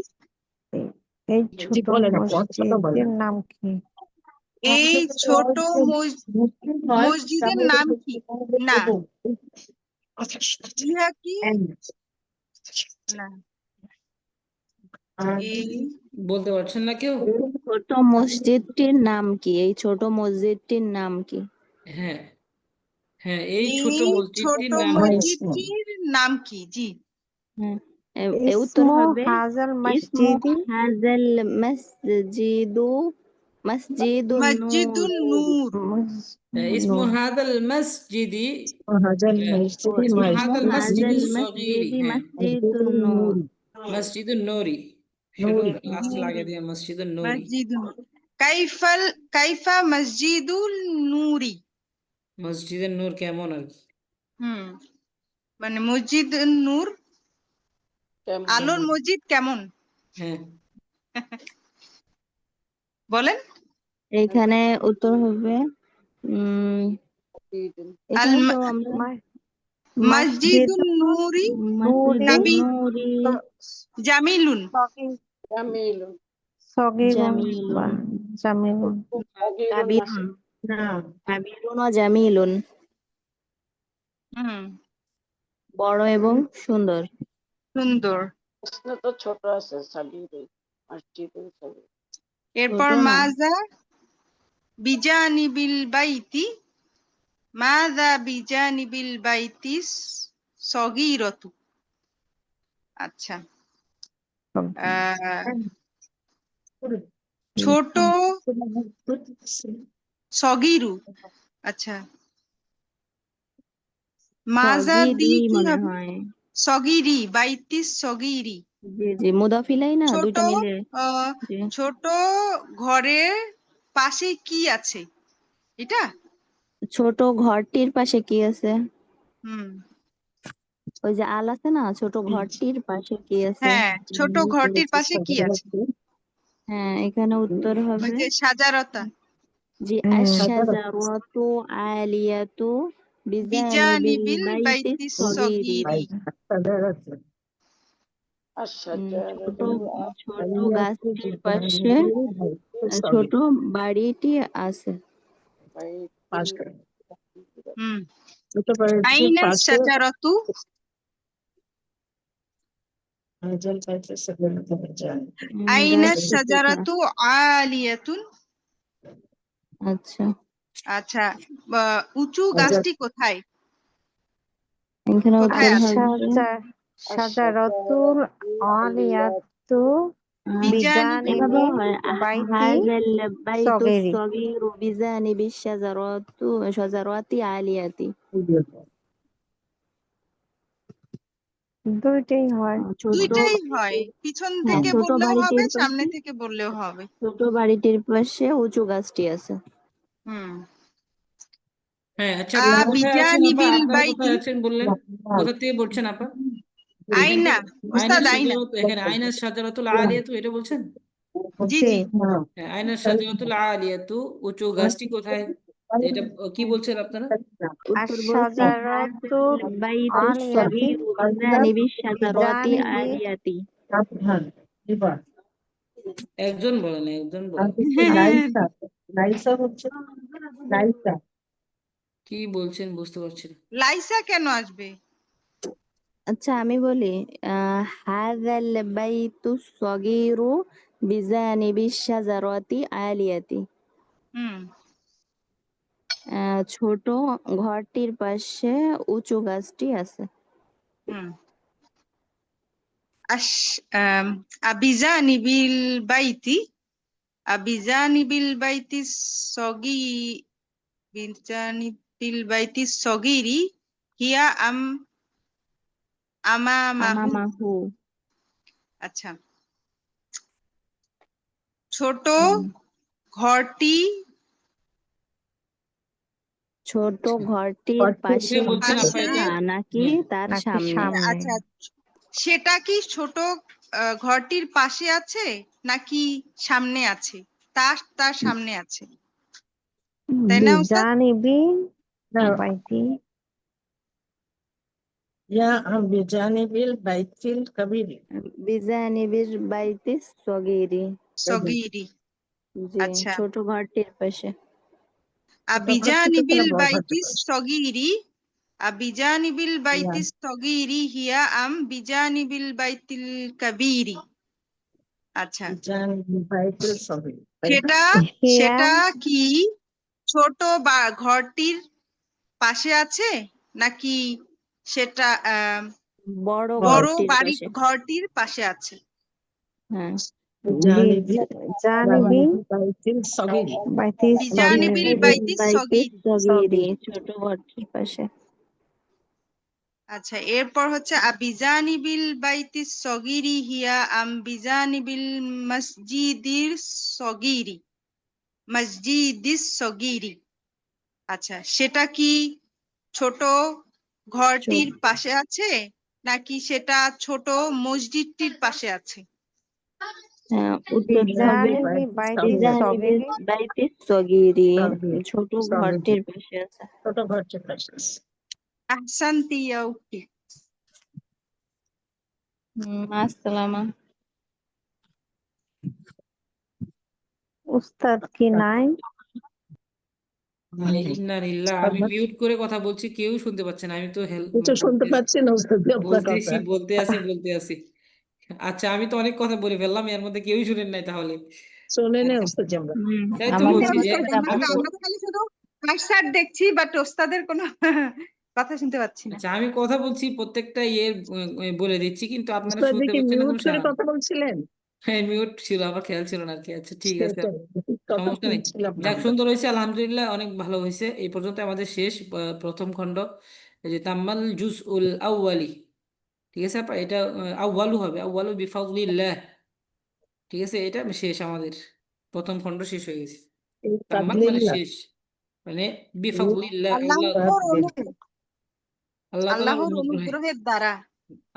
এই জি ছোট বলেন আপু, ছোট মসজিদের বলেন। নাম কি? এই ছোট মসজিদের নাম কি? না ইহা কি না এই বলতে পারছেন না কেউ? ছোট মসজিদটির নাম কি? এই ছোট মসজিদটির নাম কি? হ্যাঁ হ্যাঁ, এই ছোট এই মসজিদটির ছোট নাম কি? মসজিদটির নাম কি? জি হ্যাঁ, উত্তর ইসমু হবে হাজাল ইসমু মসজিদি হাজাল মসজিদু মসজিদুন নূর। মসজিদুন নূর। ইসমু হাদাল মসজিদি, হাজাল হ্যাঁ, মসজিদি ইসমু হাদাল মসজিদি হাজাল সগীরি, মসজিদি হ্যাঁ মসজিদুন নূর। মসজিদুন নূরি, শুধু লাস্ট লাগিয়ে দিয়ে মসজিদুন নূরি। মসজিদুন কাইফা মসজিদুল নূরি। মসজিদের নূর কেমন আর কি? মানে মসজিদ নূর আলোর মসজিদ কেমন হ্যাঁ, বলেন? এখানে উত্তর হবে আল এখানে তো আমরা মসজিদ মসজিদুন নূরি মসজিদুন কাবি নূরি জামিলুন সগীরুন বা জামিলুন জামিলুন। কাবিরুন কাবিরুন ও জামিলুন, হুম বড় এবং সুন্দর। সুন্দর। এরপর ছোট না। মাজা বিজানিবিল বাইতি মাযা বিজানিবিল বাইতি সগীরতু। আচ্ছা ছোট সগীরু। আচ্ছা মাজা সগিরি দিয়ে কি মনে হবে? হয়। সগীরি বাইতি সগীরি। জি জি, মুদাফিলাই না, ছোট দুইটা মিলে। জি। ছোট ঘরের পাশে কি আছে? এটা ছোট ঘরটির পাশে কি আছে? হুম ওই যে আল আছে না, ছোট ঘরটির পাশে কি আছে? হ্যাঁ ছোট ঘরটির পাশে কি আছে? হ্যাঁ, এখানে উত্তর ওই হবে যে সাজারতা জি আশ-শাজারাতু আলিয়াতু বিজানিবিল বিজানিবিল বাইতি বাইতি সগীরি। সগীরি। ছোট ছোট গাছটির পাশে ছোট বাড়িটি আছে। হুম ছোট বাড়িটির আইনা পাশে শাজারাতু আইনা গাছটি কোথায়? শাজারাতু আলিয়াতুন। আচ্ছা, আচ্ছা, উঁচু গাছটি কোথায়? এখানে কোথায় উত্তর আছে? হবে শাজারাতুল আলিয়াতু বিজানিবি এভাবে বিজানিবি হয় বাইতি হাযাল বাইতু সগিরি। সগীরু বিজানিবি শাজারাতি আলিয়াতি। দুইটাই হয়। ছোট দুইটাই হয়, পিছন হ্যাঁ থেকে ছোট বললেও হবে, বাড়িটির সামনে পাশে থেকে বললেও হবে। ছোট বাড়িটির পাশে উঁচু গাছটি আছে। হুম। হ্যাঁ, আচ্ছা, আপনি কোথায় আছেন আপা? বিজানিবিল আপনার বাইতি। কোথায় আছেন বললেন? কোথা থেকে বলছেন আপা? এখান আইনা, থেকে উস্তাদ আয়নার আইনা। সাজারাত, এখানে আয়নার সাজারাতুল আলিয়াতু এটা বলছেন? জি জি, জি। হ্যাঁ, আয়নার সাজারাতুল আলিয়াতু, উঁচু গাছটি কোথায়? তো এটা কি বলছেন আপনারা? উত্তর বলছি আশ-শাজারাতুল হাযাল বাইতু আলিয়াতি সগীরু বিজানিবি শাজারাতি বিজানিবি আলিয়াতি। একজন বলেন, একজন বলেন। কি বলছেন বুঝতে পারছি না। লাইসা কেন আসবে? আচ্ছা আমি বলি হাযাল বাইতু সগীরু বিজানিবি শাজারাতি আলিয়াতি। হুম। ছোট ঘরটির পাশে উঁচু গাছটি আছে। হুম। আশ আবিজানিবিল বাইতি, আবিজানিবিল বাইতি সগি বিজানিবিল বাইতি সগিরি হিয়া আমামাহু। আমামাহু। আচ্ছা, ছোট হুম। ঘরটি ছোট ঘরটির পাশে কোথায় বলছেন আপা পাশে। এটা? নাকি হ্যাঁ, তার নাকি সামনে? সামনে? আচ্ছা, সেটা কি ছোট ঘরটির পাশে আছে নাকি সামনে আছে? তার তার সামনে আছে, তাই না উস্তাদ? বিজানিবি বাইতি বিজানিবির বাইতি সগীরি। সগিরি। জি, আচ্ছা, ছোট ঘরটির পাশে। আবিজানিবিল বাইতি সগিরি, আবিজানিবিল বাইতি সগিরি হিয়া বিজানিবিল বাইতিল কাবীরি। আচ্ছা, সেটা হিয়া সেটা কি ছোট বা ঘরটির পাশে আছে নাকি সেটা বড় বড় ঘরটির বাড়ি পাশে। ঘরটির পাশে আছে? হ্যাঁ, বিজানিবি বাইতি বিজানিবিল সগিরি বাইতি বাইতি সগিরি। সগীরি ছোট ঘরটির পাশে। আচ্ছা, এরপর হচ্ছে আবিজানিবিল বাইতি সগিরি হিয়া বিজানিবিল মসজিদির সগিরি, মসজিদিস সগিরি। আচ্ছা, সেটা কি ছোট ঘরটির ছোট পাশে আছে নাকি সেটা ছোট মসজিদটির পাশে আছে? উত্তর হবে বিজানিবি বাইতি বিজানিবির সগিরি বাইতি সগীরি ছোট ঘরটির পাশে আছে। আহসানতি ইয়া উক্তি। আসসালামা। উস্তাদ কি নাই? ইন্না লিল্লাহ, আমি মিউট করে কথা বলছি, কেউ শুনতে পাচ্ছে না। আমি তো হেল্প বলতে আসি। আচ্ছা, আমি তো অনেক কথা বলে ফেললাম, এর মধ্যে কেউই শুনেন নাই তাহলে। আচ্ছা, তাই তো আমাদের বলছি যে উস্তাদ, আমি আমরা তো খালি শুধু কাটসাট দেখছি, বাট ওস্তাদের কোনো কথা শুনতে পাচ্ছি না। আচ্ছা, আমি কথা বলছি প্রত্যেকটা ইয়ে বলে দিচ্ছি, কিন্তু আপনারা শুনতে পাচ্ছেন না সমস্যা। হ্যাঁ, মিউট ছিল, আমার খেয়াল ছিল না আর কি। আচ্ছা, ঠিক আছে, সমস্যা নেই। যাক, সুন্দর হয়েছে, আলহামদুলিল্লাহ, অনেক ভালো হয়েছে। এই পর্যন্ত আমাদের শেষ প্রথম খণ্ড, এই যে তাম্মাল জুজ উল আউয়ালি। ঠিক আছে আপা, এটা আউয়ালু হবে, আউয়ালু বিফাজলিল্লাহ। ঠিক আছে, এটা শেষ, আমাদের প্রথম খণ্ড শেষ হয়ে গেছে। তাম্মাল মানে শেষ, মানে বিফাজলিল্লাহ, আল্লাহ, আল্লাহ তাআলার আল্লাহর অনুগ্রহে। অনুগ্রহের দ্বারা।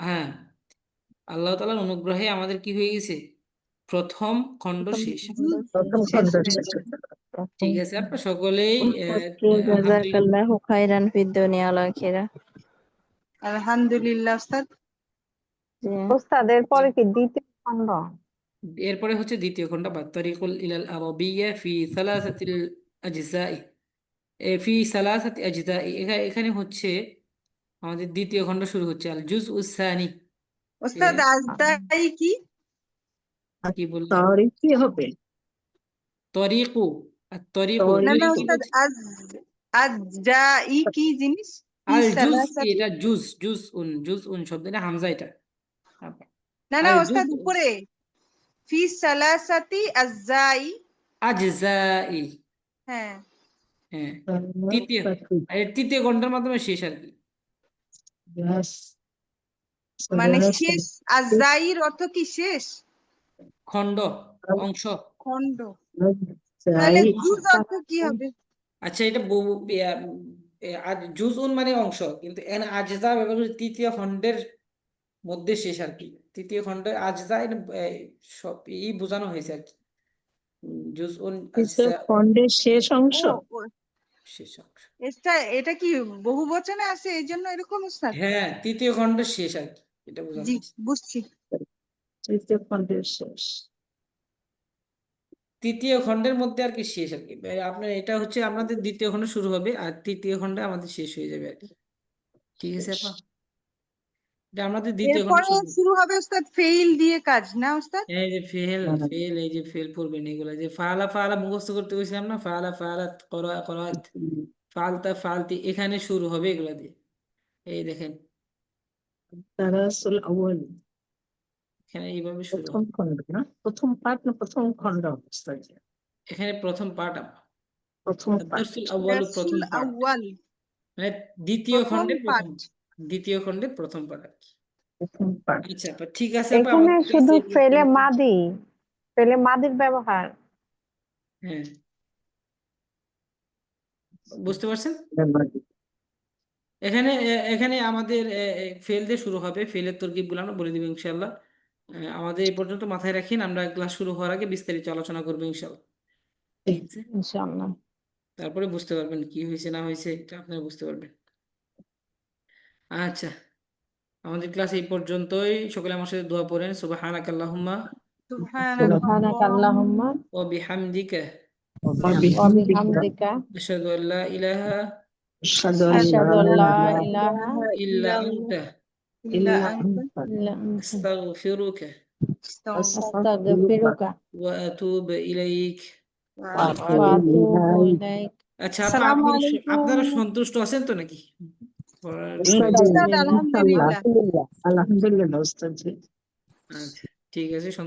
হ্যাঁ, আল্লাহ তাআলার অনুগ্রহে আমাদের কি হয়ে গেছে, প্রথম খণ্ড প্রথম শেষ। খণ্ড শেষ হয়ে গেল। ঠিক আছে, আপনার সকলেই ওকে, আলহামদুলিল্লাহ। জাযাকাল্লাহু খাইরান ফিদ দুনিয়া ওয়াল আখিরাহ। আলহামদুলিল্লাহ উস্তাদ। জি। উস্তাদ এরপরে কি দ্বিতীয় খণ্ড? এরপরে হচ্ছে দ্বিতীয় খণ্ড, বা তরিকুল ইলাল আরাবিয়্যা ফি সালাসাতিল আজজাই। ফি সালাসাতি আজজাই, এখানে হচ্ছে আমাদের দ্বিতীয় খণ্ড শুরু হচ্ছে, আল জুজ উসানি। ওস্তাদ আজদাই কি? কি বললেন? তারিখ কি হবে? তরিকু আর তরিকু তরিক। না না তরিকু ওস্তাদ আজদাই কি জিনিস? ফি আল জুজ সালাসাতি। এটা জুজ উন শব্দ এটা হামজা এটা না না আল জুজ ওস্তাদ উপরে ফি সালাসাতি আজজাই। আজজাই হ্যাঁ হ্যাঁ তৃতীয় তৃতীয় ঘন্টার মাধ্যমে শেষ আর কি Yes. মানে শেষ, আজজাইর অর্থ কি শেষ, খণ্ড অংশ খণ্ড। তাহলে জুজ অর্থ কি হবে? আচ্ছা এটা জুজ উন মানে অংশ, কিন্তু এখানে আজজা ব্যবহার করে তৃতীয় খণ্ডের মধ্যে শেষ আর কি। তৃতীয় খণ্ডে আজজা এটা সব বোঝানো হয়েছে আর কি। জুজ উন আজজা খণ্ডের শেষ অংশ। ও, শেষ অংশ। এটা কি বহু বচনে আছে এই জন্য এরকম ওস্তাদ? হ্যাঁ তৃতীয় খণ্ডের শেষ আর কি, এটা বোঝানো জি হয়েছে। বুঝছি। তৃতীয় খণ্ডের শেষ। তৃতীয় খণ্ডের মধ্যে আর কি শেষ আর কি। আপনার এটা হচ্ছে আমাদের দ্বিতীয় খণ্ড শুরু হবে আর তৃতীয় খণ্ডে আমাদের শেষ হয়ে যাবে আর কি। ঠিক আছে আপা, এটা আমাদের দ্বিতীয় খণ্ড এরপরে শুরু। শুরু হবে ওস্তাদ ফেইল দিয়ে কাজ, না ওস্তাদ? এই যে ফেল এই যে ফেল পড়বেন এগুলা, যে ফালা ফালা মুখস্থ করতে গেছিলাম না, ফালা ফালাত করাত ফালতা ফালতি, এখানে শুরু হবে এগুলা দিয়ে। এই দেখেন দারাসুল আউয়াল এখানে এইভাবে শুরু প্রথম হবে। খণ্ড না, প্রথম পাঠ না প্রথম খণ্ড অবস্থা? এখানে প্রথম পাঠ প্রথম পাঠ। দারসুল আউয়াল প্রথম দারসুল পাঠ, আউয়াল মানে দ্বিতীয় প্রথম খণ্ডের প্রথম, পাঠ। দ্বিতীয় খণ্ডের প্রথম পাঠ আর কি। প্রথম পাঠ। আচ্ছা আপা ঠিক আছে আপা, এখানে আমাদের শুধু ক্লাসে ফেলে মাদি, ফেলে মাদির ব্যবহার। হ্যাঁ বুঝতে পারছেন। এখানে এখানে আমাদের ফেল দিয়ে শুরু হবে, ফেলের তরকিবগুলো আমরা বলে দিব ইনশাল্লাহ। আমাদের এই পর্যন্ত মাথায় রাখেন, আমরা ক্লাস শুরু হওয়ার আগে বিস্তারিত আলোচনা করবো ইনশাল্লাহ। ঠিক আছে, ইনশাআল্লাহ। তারপরে বুঝতে পারবেন কি হয়েছে না হয়েছে, এটা আপনারা বুঝতে পারবেন। আচ্ছা আমাদের ক্লাস এই পর্যন্তই। সকলে আমার সাথে দোয়া পড়েন, সুবহানাকাল্লাহুম্মা সুবহানাকাল্লাহুম্মা ওয়া বিহামদিকা ওয়া বিহামদিকা আশহাদু আল লা ইলাহা আশহাদু আল লা ইলাহা ইল্লা আনতা ইল্লা আনতা ইল্লা আনতা আস্তাগফিরুকা আস্তাগফিরুকা ওয়া আতুবু ইলাইক। ওয়া আতুবু ইলাইক। আচ্ছা আপা আসসালামু আপনারা আলাইকুম। সন্তুষ্ট আছেন তো নাকি পড়ার জি বিষয়ে? ওস্তাদ, আলহামদুলিল্লাহ। আলহামদুলিল্লাহ উস্তাদ জি। আচ্ছা ঠিক আছে।